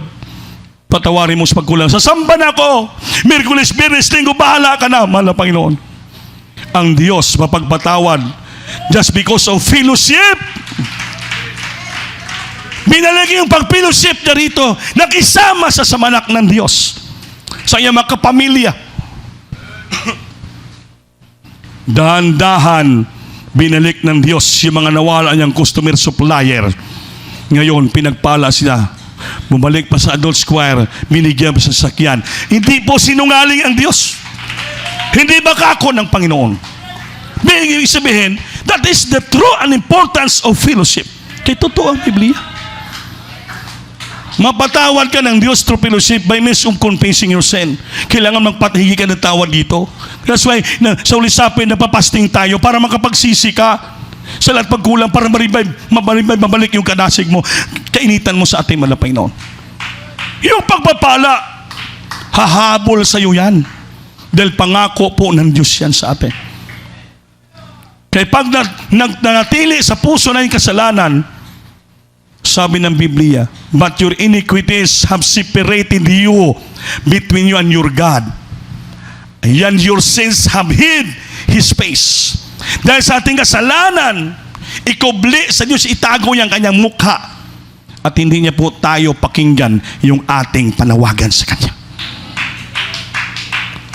patawarin mo sa pagkulang. Sasamba na ako. Miyerkules, Biyernes, Linggo, bahala ka na, mahal na Panginoon. Ang Diyos mapagpatawad just because of fellowship. Binalagi yung pag-fellowship na rito, nakisama sa samanak ng Diyos sa iyang mga kapamilya. Dahan-dahan binalik ng Diyos yung mga nawala niyang customer supplier. Ngayon, pinagpala sila. Bumalik pa sa adult square, binigyan pa sa sakyan. Hindi po sinungaling ang Diyos. Hindi ba kako ng Panginoon? Ibig sabihin, that is the true and importance of fellowship. Kaya totoo ang Biblia. Mapatawad ka ng Diyos through fellowship by means of confessing your sin. Kailangan magpatahigi ka ng tawad dito. That's why sa Holy Supper napapasting tayo para makapagsisi ka sa lahat pagkulang para mabalik yung kadasig mo, kainitan mo sa ating malapay noon. Yung pagpapala, hahabol sa iyo yan. Dahil pangako po ng Diyos yan sa atin. Kaya pag nanatili sa puso na yung kasalanan, sabi ng Biblia, but your iniquities have separated you between you and your God. And your sins have hid His face. Dahil sa ating kasalanan, ikubli sa Diyos, itago niya ang kanyang mukha. At hindi niya po tayo pakinggan yung ating panawagan sa Kanya.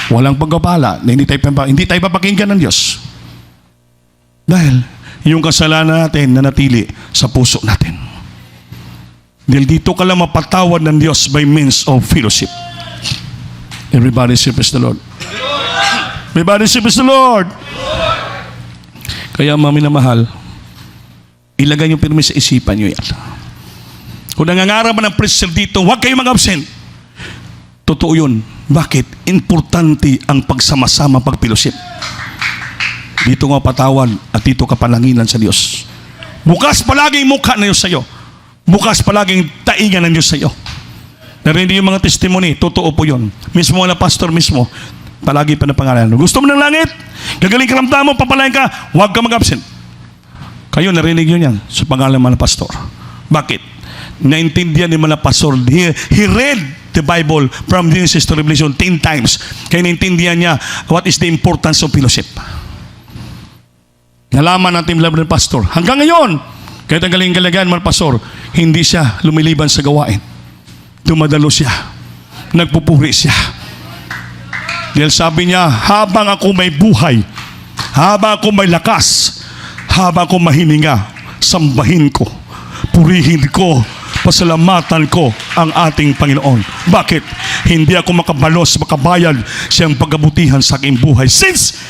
Walang pagkapala na hindi tayo papakinggan ng Diyos. Dahil yung kasalanan natin nanatili sa puso natin. Dahil dito ka lang mapatawad ng Diyos by means of fellowship. Everybody say praise the Lord. Everybody say praise the Lord. Kaya mami na mahal, ilagay niyo pirmi sa isipan niyo yan. Kung nangangarap man ng preacher dito, huwag kayong mag-absent. Totoo yun. Bakit? Importante ang pagsama-sama, pagpilusip. Dito nga patawan at dito ka palanginan sa Diyos. Bukas palaging mukha na Diyos sa iyo. Bukas palaging taingan ng Diyos sa iyo. Narinig yung mga testimony, totoo po yun. Mismo na pastor mismo, palagi pa na pangalan. Gusto mo ng langit? Gagaling ka ramdam mo, papalain ka, huwag ka mag-absent. Kayo narinig yun yan sa pangalan ng pastor. Bakit? Naintindihan ni mga pastor. He read the Bible from Genesis to Revelation 10 times. Kaya naintindihan niya what is the importance of fellowship. Nalaman natin ng pastor. Hanggang ngayon, kahit ang galing-galagaan mga pastor, hindi siya lumiliban sa gawain. Dumadalo siya. Nagpupuri siya. Dahil sabi niya, habang ako may buhay, habang ako may lakas, habang ako mahininga, sambahin ko, purihin ko, pasalamatan ko ang ating Panginoon. Bakit? Hindi ako makabalos, makabayad siyang pagkabutihan sa aking buhay since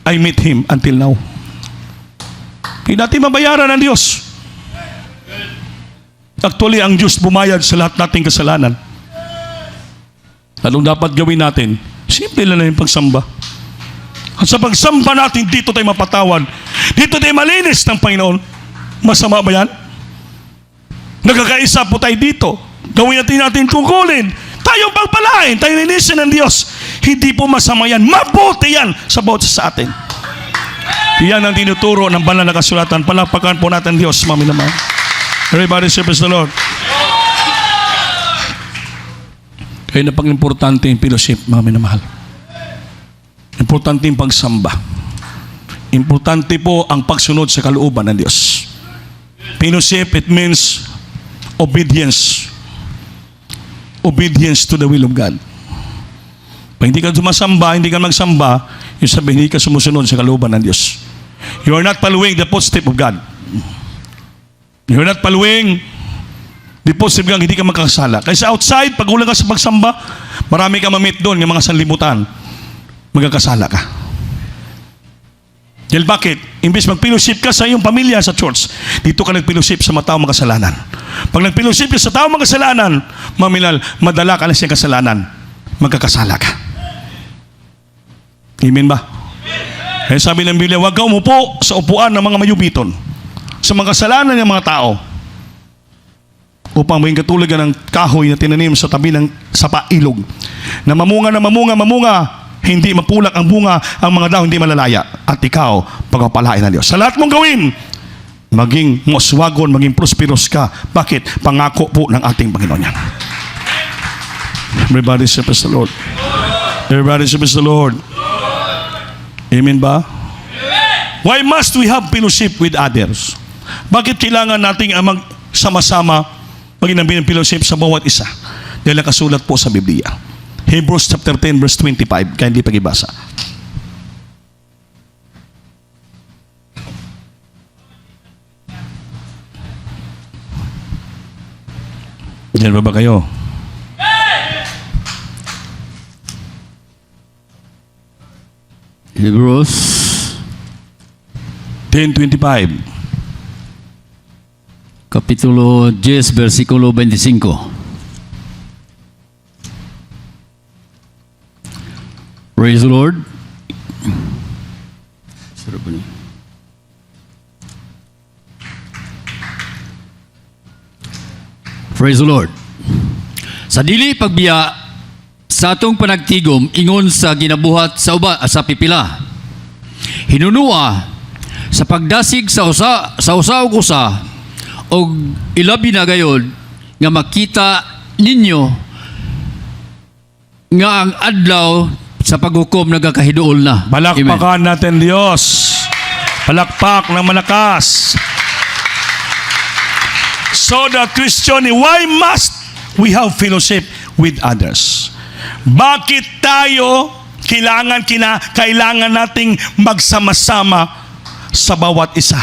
I met Him until now. Hindi natin mabayaran ng Diyos. Actually, ang Diyos bumayad sa lahat nating kasalanan. Anong dapat gawin natin? Simple lang yung pagsamba. At sa pagsamba natin, dito tayo mapatawad. Dito tayo malinis ng Panginoon. Masama ba yan? Nagkakaisa po tayo dito. Gawin natin tungkulin. Tayong pagpalain, tayong linisin ng Diyos. Hindi po masama yan. Mabuti yan sa bawat sa atin. Yan ang tinuturo ng banal na kasulatan. Palakpakan po natin Diyos, mami naman. Everybody say praise the Lord. Kaya na pang-importante yung fellowship, mami na mahal. Importante yung pagsamba. Importante po ang pagsunod sa kalooban ng Diyos. Fellowship, it means obedience. Obedience to the will of God. Pag hindi ka sumasamba, hindi ka magsamba, yung sabihin, hindi ka sumusunod sa kalooban ng Diyos. You are not following the footstep of God. You are not following the footstep of God, hindi ka magkakasala. Kasi outside, pag ulang ka sa pagsamba, marami ka mamit doon, yung mga sanlibutan, magkakasala ka. Dahil bakit? Imbis mag-fellowship ka sa iyong pamilya sa church, dito ka nag-fellowship sa mga taong makasalanan. Pag nag-fellowship ka sa taong makasalanan, mamilal, madala ka na siyang kasalanan, magkakasala ka. Amen ba? Kaya sabi ng Biblia, huwag ka umupo sa upuan ng mga mayubiton, sa mga kasalanan ng mga tao, upang maging katulad ng kahoy na tinanim sa tabi ng ilog, na mamunga, hindi mapulak ang bunga, ang mga dahon hindi malalaya, at ikaw, pagpapalain ng Diyos. Sa lahat mong gawin, maging muswagon, maging prosperous ka. Bakit? Pangako po ng ating Panginoon yan. Everybody say praise the Lord. Everybody say praise the Lord. Amen ba? Why must we have fellowship with others? Bakit kailangan nating sama-sama maging ng fellowship sa bawat isa? Dahil nakasulat po sa Biblia. Hebrews chapter 10 verse 25. Kaya hindi pag-ibasa. Diyan ba kayo? Hebrews 10:25. Kapitulo 10, versikulo 25. Praise the Lord. Praise the Lord. Sa dili pagbiya sa atong panagtigom ingon sa ginabuhat sa sa pipila. Hinunua sa pagdasig sa usa ug usa og ilabi na gayod nga makita ninyo nga ang adlaw sa paghukom nagakahiduol na. Palakpakan natin Diyos. Palakpak ng malakas. So the Christian, why must we have fellowship with others? Bakit tayo kailangan nating magsama-sama sa bawat isa?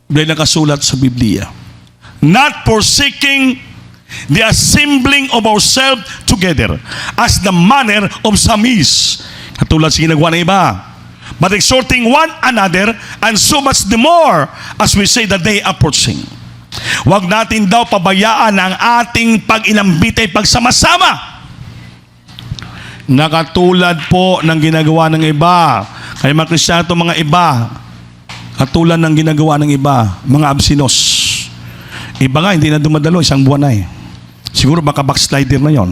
Dahil nakasulat sa Biblia, not forsaking the assembling of ourselves together as the manner of some is, katulad sa ginagawa ng iba, but exhorting one another, and so much the more as we say the day approaching. Huwag natin daw pabayaan ang ating pag-inambitay, pagsama-sama. Nakatulad po ng ginagawa ng iba. Kaya mga Kristiyano, mga iba, katulad ng ginagawa ng iba, mga absinos. Iba nga, hindi na dumadalo, isang buwan na eh. Siguro baka backslider na yon.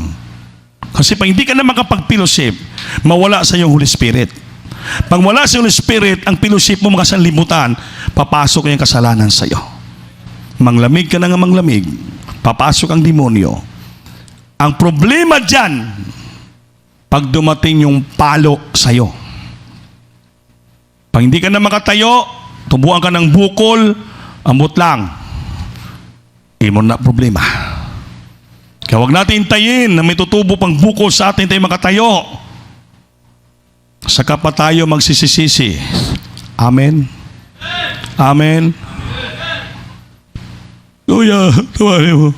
Kasi pag hindi ka na makapag-fellowship, mawala sa iyong Holy Spirit. Pag wala sa Holy Spirit, ang fellowship mo makasanlibutan, papasok yung kasalanan sa iyo. Manglamig ka na nga manglamig, papasok ang demonyo. Ang problema dyan, pag dumating yung palo sa iyo. Pag hindi ka na makatayo, tubuan ka ng bukol, ambot lang. Imo na problema. Kaya huwag natin hintayin na may tutubo pang bukol sa atin tayo makatayo. Saka pa tayo magsisisisi. Amen? Amen? Kuya, tuwari mo.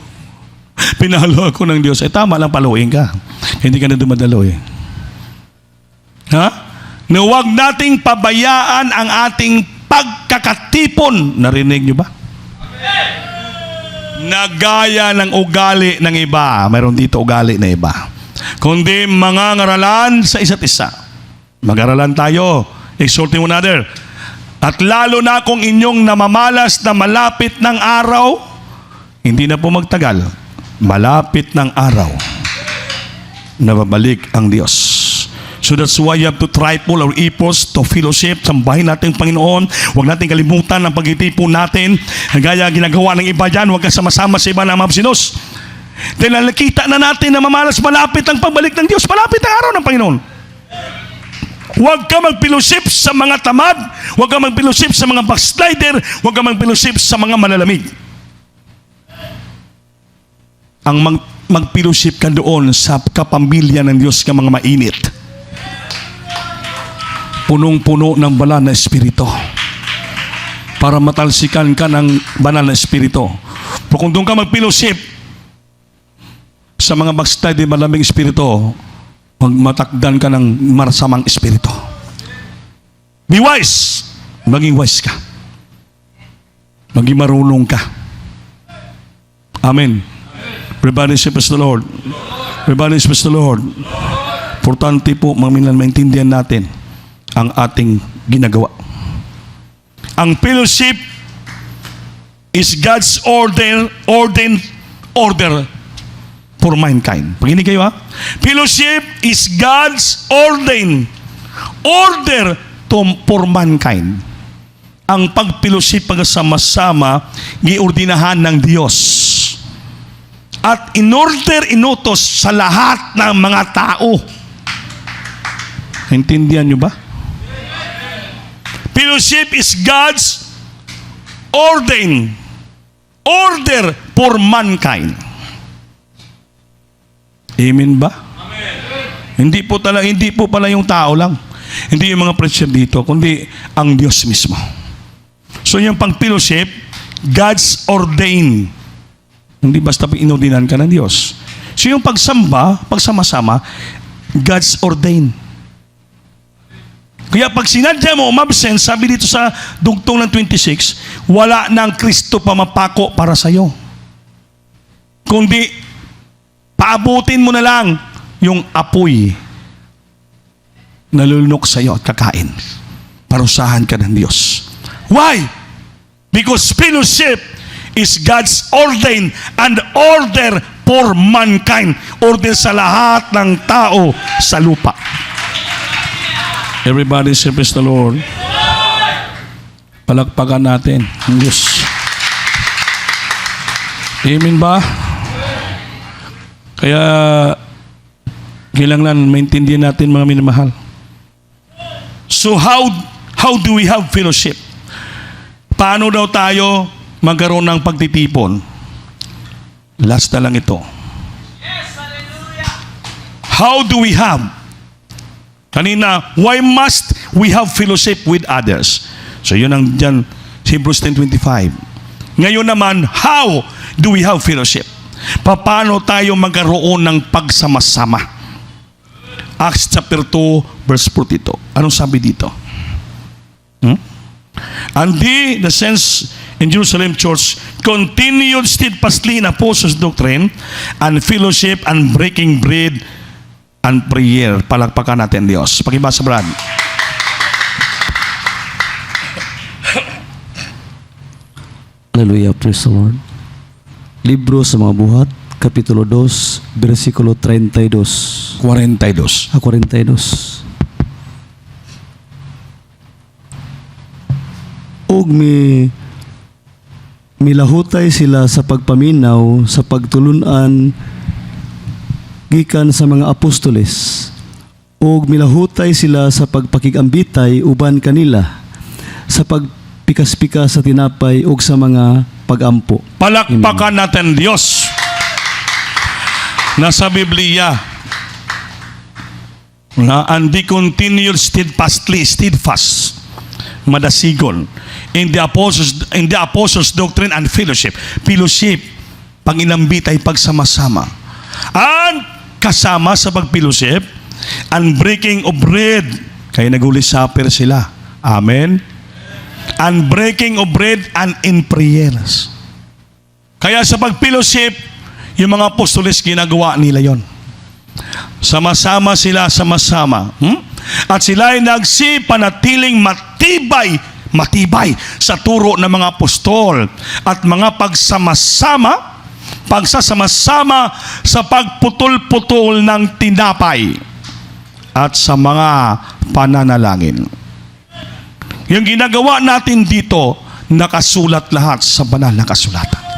Pinalo ako ng Diyos. Tama lang, paluin ka. Hindi ka na dumadalo eh. Ha? Na huwag nating pabayaan ang ating pagkakatipon. Narinig niyo ba? Nagaya ng ugali ng iba. Mayroon dito ugali na iba. Kundi mga ngaralan sa isa't isa. Mag-aralan tayo. Exhorting one another. At lalo na kung inyong namamalas na malapit ng araw, hindi na po magtagal. Malapit ng araw na babalik ang Diyos. So that's why you have to triple our efforts to fellowship. Sambahin natin ang Panginoon. Huwag natin kalimutan ang pagtitipon natin. Gaya ginagawa ng iba dyan, huwag kasama-sama sa iba na mga absinos. Dahil nakita na natin na mamalas malapit ang pagbalik ng Diyos. Malapit ang araw ng Panginoon. Huwag ka mag-fellowship sa mga tamad. Huwag ka mag-fellowship sa mga backslider. Huwag ka mag-fellowship sa mga malalamig. Ang mag-fellowship ka doon sa kapamilya ng Diyos ka mga mainit. Punong-puno ng banal na espiritu. Para matalsikan ka ng banal na espiritu. Pero kung doon ka mag-fellowship sa mga backslider malamig espiritu, magmatakdan ka ng marasamang espiritu. Be wise. Maging wise ka. Maging marunong ka. Amen. Everybody say praise the Lord. Everybody say praise the Lord. Importante po maintindihan natin ang ating ginagawa. Ang fellowship is God's order for mankind. Pakinig kayo ha. Fellowship is God's order for mankind. Ang pag-fellowship pagkasama-sama giordinahan ng Diyos. At inutos sa lahat ng mga tao. Naintindihan nyo ba? Fellowship is God's order for mankind. Amen ba? Amen. Hindi po pala yung tao lang. Hindi yung mga preacher dito, kundi ang Diyos mismo. So yung pang-fellowship, God's ordained. Hindi basta inordinan ka ng Diyos. So yung pagsamba, pagsama-sama, God's ordained. Kaya pag sinadya mo umabsent, sabi dito sa dugtong ng 26, wala ng Kristo pamapako para sa iyo. Kundi paabutin mo na lang yung apoy na lulunok sa iyo at kakain. Parusahan ka ng Diyos. Why? Because fellowship is God's ordained and order for mankind. Order sa lahat ng tao sa lupa. Everybody say praise the Lord. Palakpakan natin ang Diyos. Amen ba? Kaya kailangan maintindihan natin mga minamahal. So how do we have fellowship? Paano daw tayo magkaroon ng pagtitipon? Last na lang ito. How do we have? Kanina, why must we have fellowship with others? So yun ang dyan, Hebrews 10:25. Ngayon naman, how do we have fellowship? Paano tayo magkaroon ng pagsama-sama? Acts chapter 2, verse 42. Anong sabi dito? And the sense in Jerusalem Church continued steadfastly in apostles' doctrine and fellowship and breaking bread and prayer. Palakpakan natin Diyos. Pakibasa, Brad. Hallelujah, praise the Lord. Libro sa mga buhat, Kapitulo 2, versikulo 32. 42. 42. Og milahutay sila sa pagpaminaw sa pagtulunan gikan sa mga apostoles. Og milahutay sila sa pagpakigambitay uban kanila sa pagpikas-pikas sa tinapay ug sa mga pagampo. Palakpakan natin Diyos. Nasa Biblia na and they continued steadfast, madasigon in the apostles' doctrine and fellowship. Fellowship, panginambit ay pagsama-sama. And kasama sa pagfellowship and breaking of bread. Kaya nag-Holy Supper sila. Amen. And breaking of bread and in prayers. Kaya sa pagfellowship, yung mga apostoles ginagawa nila yon. Sama-sama sila, sama-sama. At sila ay nagsipanatiling matibay sa turo ng mga apostol at mga pagsasama-sama sa pagputol-putol ng tinapay at sa mga pananalangin. Yung ginagawa natin dito, nakasulat lahat sa banal na kasulatan.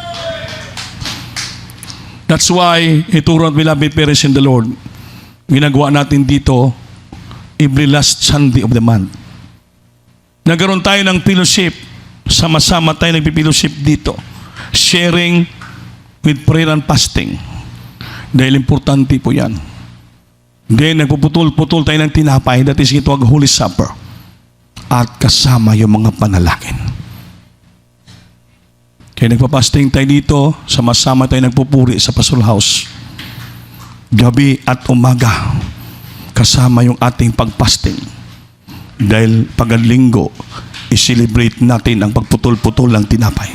That's why, ituro at beloved parents in the Lord, ginagawa natin dito every last Sunday of the month. Nagkaroon tayo ng fellowship, sama-sama tayo nagpipellowship dito, sharing with prayer and fasting. Dahil importante po yan. Then, nagpuputol-putol tayo ng tinapay, that is ito ang Holy Supper. At kasama yung mga panalangin. Kaya nagpapasting tayo dito, sama-sama tayo nagpupuri sa Pastoral House. Gabi at umaga, kasama yung ating pagpasting. Dahil pag-linggo, i-celebrate natin ang pagputol-putol ng tinapay.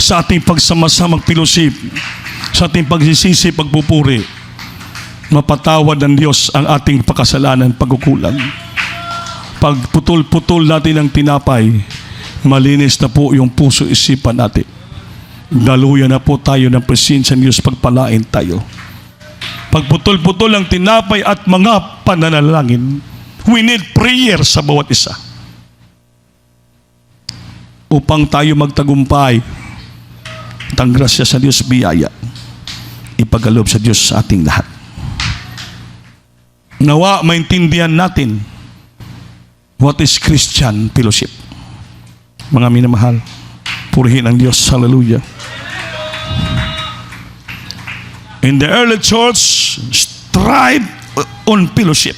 Sa ating pagsama-samang fellowship, sa ating pagsisisi, pagpupuri, mapatawad ng Diyos ang ating pakasalanan, pagkukulang. Pagputol-putol natin ng tinapay, malinis na po yung puso isipan natin. Daluyan na po tayo ng presensya ng Diyos, pagpalain tayo. Pagputol-putol ng tinapay at mga pananalangin, we need prayer sa bawat isa. Upang tayo magtagumpay at ang grasya sa Diyos biyaya, ipagalob sa Diyos sa ating lahat. Nawa maintindihan natin what is Christian fellowship. Mga minamahal, purihin ang Diyos. Hallelujah. In the early church, strive on fellowship.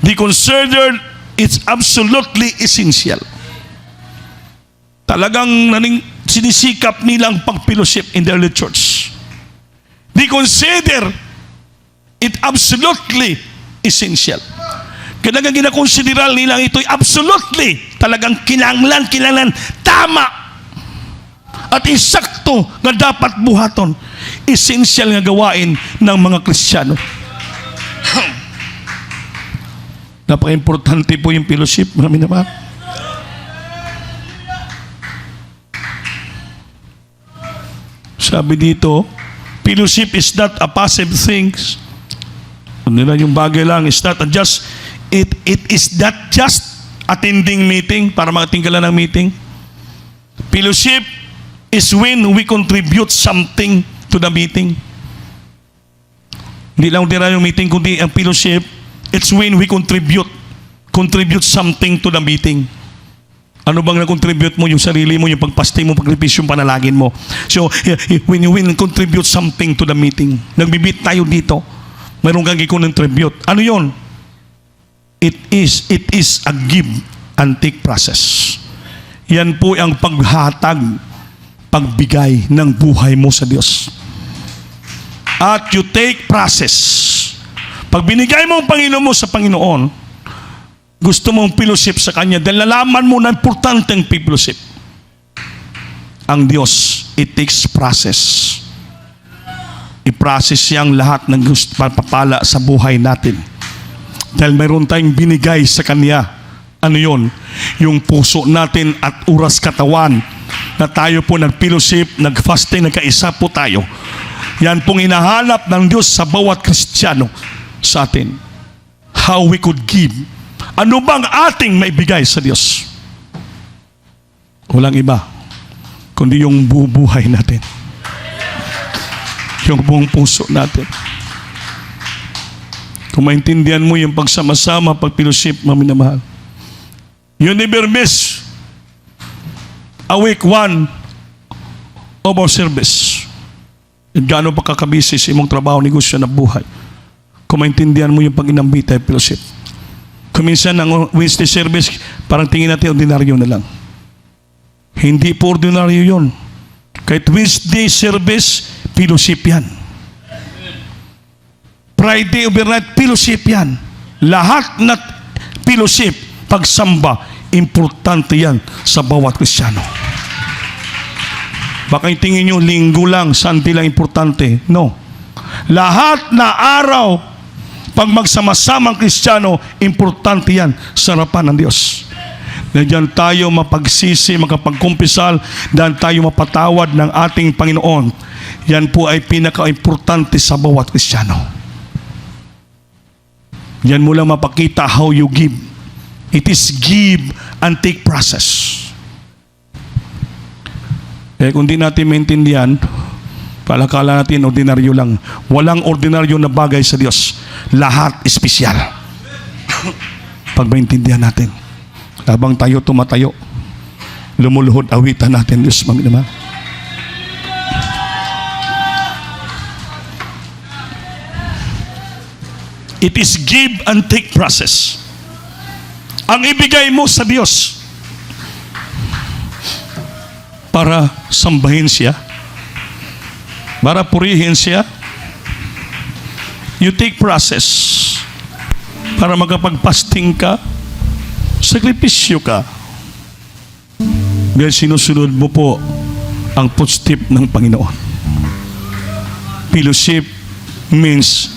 They considered it's absolutely essential. Talagang sinisikap nilang pag-fellowship in the early church. They consider it absolutely essential. Kaya ginakonsideral nilang ito'y absolutely talagang kinanglan, tama at insakto na dapat buhaton. Essential nga gawain ng mga Kristiyano. Napaka-importante po yung fellowship, mga minamahal. Sabi dito, fellowship is not a passive thing. Yung bagay lang, it's not just it is not just attending meeting para makatinggalan ng meeting. Fellowship is when we contribute something to the meeting. Hindi lang tira yung meeting, kundi ang fellowship, it's when we contribute something to the meeting. Ano bang na-contribute mo? Yung sarili mo, yung pagpasting mo, pagrepeat yung panalangin mo. So, when you contribute something to the meeting, nagbibit tayo dito, mayroong kang i-contribute. Ano yon? It is a give and take process. Yan po ang paghatag, pagbigay ng buhay mo sa Diyos. At you take process. Pag binigay mo ang Panginoon mo sa Panginoon, gusto mong fellowship sa Kanya dahil nalaman mo na importante ang fellowship. ang Diyos, it takes process. I-process niya ang lahat ng gusto papala sa buhay natin. Dahil mayroon tayong binigay sa Kanya. Ano yon? Yung puso natin at oras katawan na tayo po nag-fellowship, nag-fasting, nagkaisa po tayo. Yan pong hinahanap ng Diyos sa bawat Kristiyano sa atin. How we could give. Ano bang ating maibigay sa Diyos? Walang iba, kundi yung buhay natin. Yung buong puso natin. Kung maintindihan mo yung pagsama-sama, pag-fellowship, maminamahal. You never miss a week one of our service. At gaano pa kakabisi sa imong trabaho, negosyo na buhay. Kung maintindihan mo yung pag-inambita, fellowship. Kung minsan ang Wednesday service, parang tingin natin ordinaryo na lang. Hindi po ordinaryo yun. Kahit Wednesday service, fellowship yan. Friday overnight, fellowship yan. Lahat na fellowship, pagsamba, importante yan sa bawat Kristiyano. Baka yung tingin nyo, linggo lang, Sunday lang importante. No. Lahat na araw, pag magsama-samang Kristiyano, importante yan sa harapan ng Diyos. Na diyan tayo mapagsisi, makapagkumpisal, dahil tayo mapatawad ng ating Panginoon. Yan po ay pinaka-importante sa bawat Kristiyano. Yan mo lang mapakita how you give. It is give and take process. Kung di natin maintindihan, palakala natin ordinaryo lang. Walang ordinaryo na bagay sa Diyos. Lahat espesyal. Pag maintindihan natin. Habang tayo tumatayo, lumuluhod, awitan natin, Diyos, Manginoon. It is give and take process. Ang ibigay mo sa Diyos para sambahin siya, para purihin siya, you take process para magkapag-fasting ka, sakripisyo ka. Dahil sinusunod mo po ang footstep ng Panginoon. Fellowship means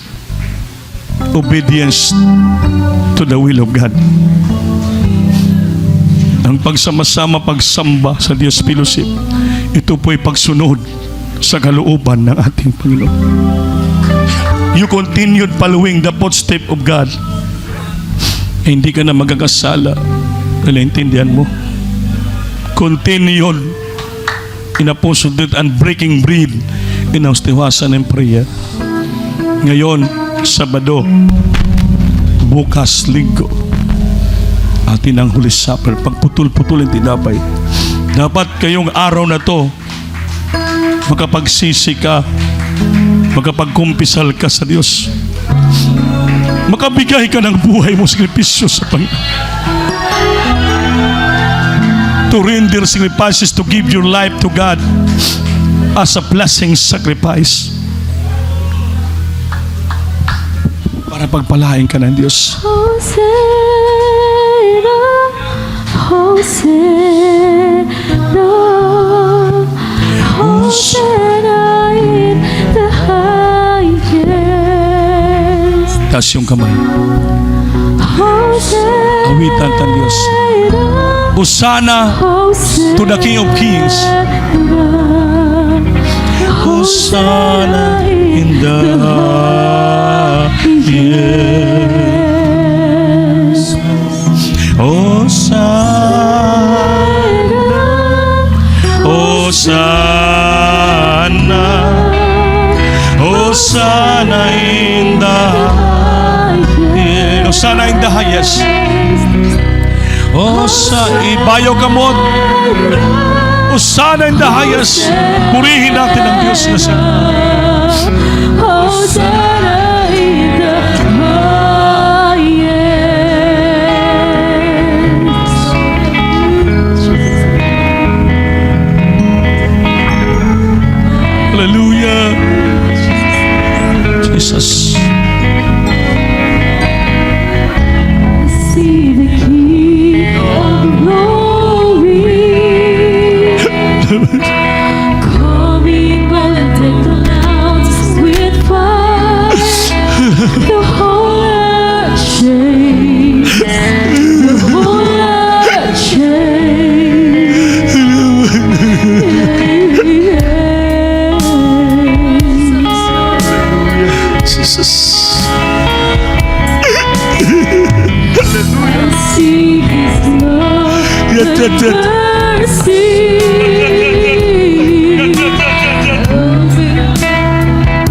obedience to the will of God. Ang pagsama-sama, pagsamba sa Diyos, fellowship, ito po'y pagsunod sa kalooban ng ating Panginoon. You continued following the footstep of God. Hindi ka na magkakasala. Naintindihan mo? Continued in apostolate and breaking bread in austiwasan and prayer. Ngayon, Sabado, bukas, Linggo, atin ang Holy Supper, pagputol-putol ang tinapay. Dapat kayong araw na to, makapagsisi ka, makapagkumpisal ka sa Diyos, makabigay ka ng buhay mo sakripisyo sa Panginoon. To render sacrifices, to give your life to God as a blessing sacrifice. Para pagpalain ka ng Diyos. Hosanna, Hosanna, Hosanna in the highest. Taas yung kamay. Hosanna, Awitan ng Diyos. Hosanna to the King of Kings. Hosanna in the highest. Hosanna, Hosanna, Hosanna in the highest. Hosanna in the highest. Hosanna, ibayo kamot. Hosanna in the highest. Purihin natin ang Diyos na sa Hosanna in the highest. Hallelujah. Jesus. See the King of glory.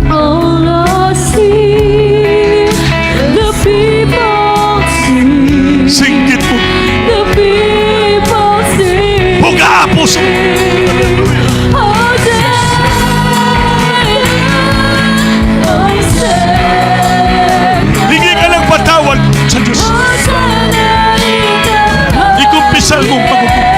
All I see, the people sing. Singgit mo. The people sing. Buka puso. Hingi ka ng patawad sa Diyos. Ikumpisal mong pagkukulit.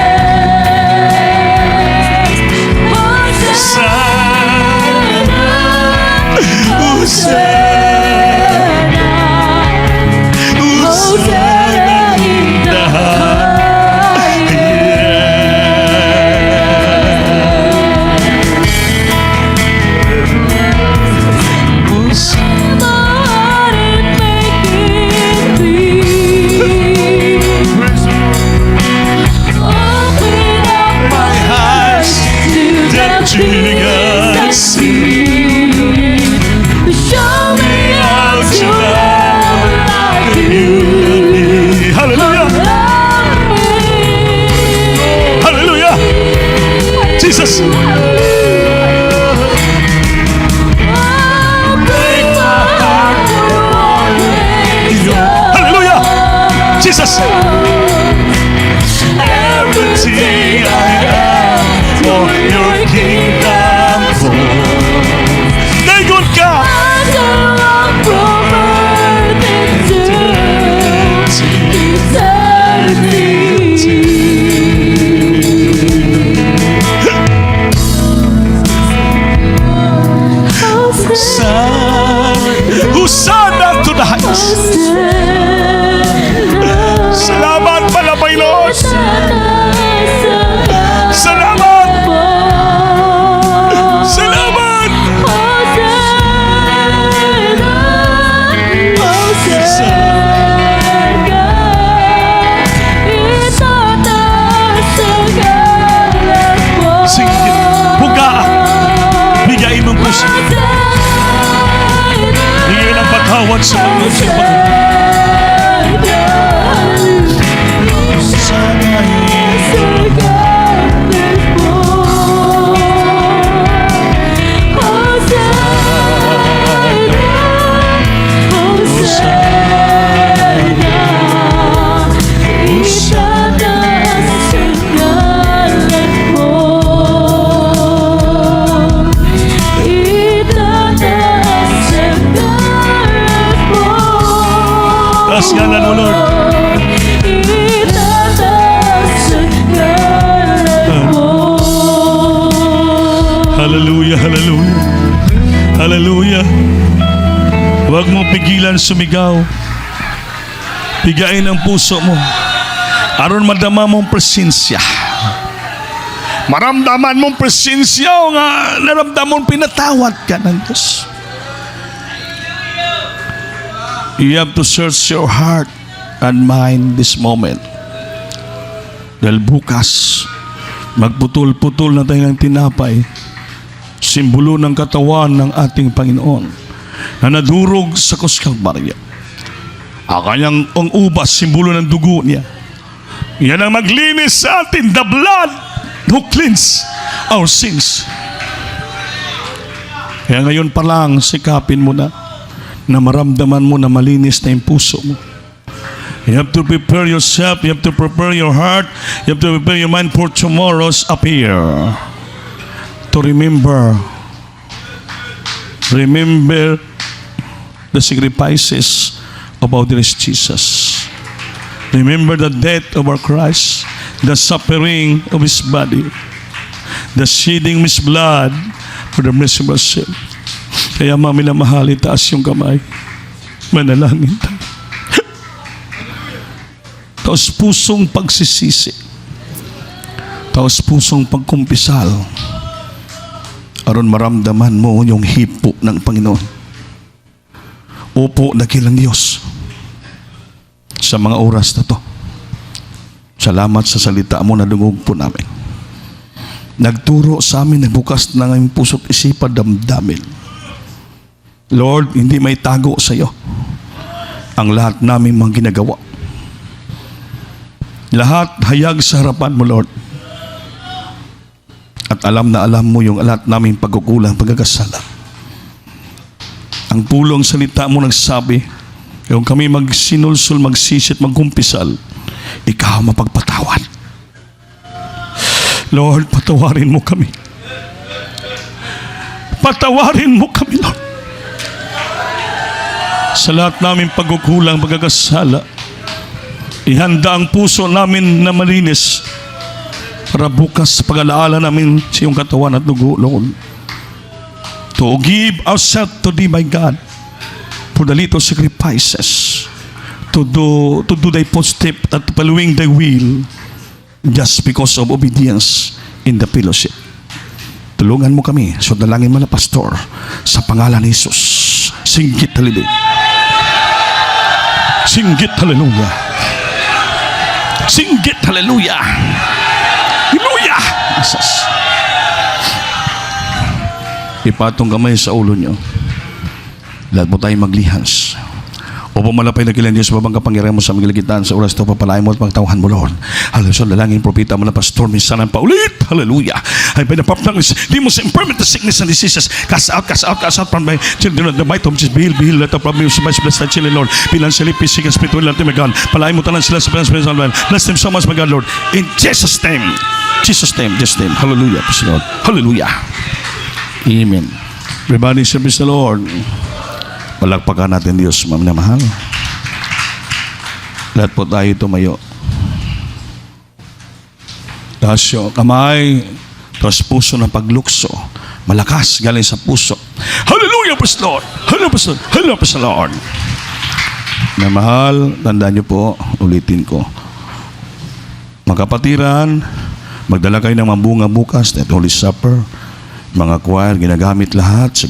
Jesus. Hallelujah. Jesus. Everything I am for your kingdom. Dagon ka. Hosanna to the highest. Salamat pala, Panginoon. Salamat. Salamat. Sige, buka. Bigayin mong puso. Hingin ang patawad sa mga ngalan mo, Lord. Hallelujah, hallelujah. Hallelujah. Huwag mo pigilan sumigaw. Bigayin ang puso mo. Aron madama mong presensya. Maramdaman mong presensya o nga naramdaman mong pinatawad ka ng Diyos. You have to search your heart and mind this moment. Dahil bukas, magputol-putol na tayo ng tinapay, simbolo ng katawan ng ating Panginoon na nadurog sa krus Kalbaryo. Ang kanyang ang ubas, simbolo ng dugo niya. Yan ang maglinis sa atin. The blood who cleanse our sins. Kaya ngayon pa lang, sikapin mo na maramdaman mo na malinis na yung puso mo. You have to prepare yourself. You have to prepare your heart. You have to prepare your mind for tomorrow's appear. To remember the sacrifices of our dearest Jesus. Remember the death of our Christ, the suffering of His body, the shedding of His blood for the mercy of our sin. Kaya maminamahal, itaas yung kamay. Manalangin tayo. Taos pusong pagsisisi. Taos pusong pagkumpisal. Aron maramdaman mo yung hipo ng Panginoon. Opo, dakilang Diyos. Sa mga oras na to, salamat sa salita mo na dungog po namin. Nagturo sa amin, nagbukas na ng puso't isipan, damdamin. Lord, hindi may tago sa iyo ang lahat namin mga ginagawa. Lahat hayag sa harapan mo, Lord. At alam na alam mo yung lahat naming pagkukulang, pagkakasala. Ang pulong salita mo nagsabi, kung kami magsinulsul, magsisit, magkumpisal, ikaw mapagpatawad. Lord, patawarin mo kami. Patawarin mo kami, Lord. Sa lahat naming pagkukulang, pagkakasala, ihanda ang puso namin na malinis para bukas sa pag-alaala namin sa iyong katawan at dugo, Lord. To give ourselves to thee, my God, for the little sacrifices, to do thy footstep at following thy will, just because of obedience in the fellowship. Tulungan mo kami, so dalangin mo na, Pastor, sa pangalan ni Jesus. Singgit, hallelujah. Singgit, hallelujah. Singgit, hallelujah. Hallelujah. Jesus. Ipatong kamay sa ulo nyo. Lahat mo tayong maglihans. O pumalapay na kilang Diyos, babang kapangyarihan mo sa magilagitan sa oras ito, papalain mo at pagtawahan mo, Lord. Hallelujah, dalangin, propita mo na, Pastor, minsan ang paulit. Hallelujah. Ay, by the power of the most impermanent sickness and diseases, cast out from my children of the might of Jesus. Be healed, let the problem of my blessed children, Lord. Financially, physically, spiritually, my God. Palain mo tanan sila sa spiritual life. Bless them so much, my God, Lord. In Jesus' name. Jesus' name, Jesus' name. Hallelujah, praise the Lord. Hallelujah. Amen. Everybody service the Lord. Palakpakan natin Diyos, mamahal. Lahat po tayo tumayo. Tasyo, kamay, tapos puso ng paglukso. Malakas, galing sa puso. Hallelujah, praise the Lord. Hallelujah, praise the Lord. Hallelujah, praise the Lord. Mamahal, tandaan niyo po, ulitin ko. Magkapatiran, magdala kayo ng mambunga bukas, at Holy Supper, mga choir, ginagamit lahat.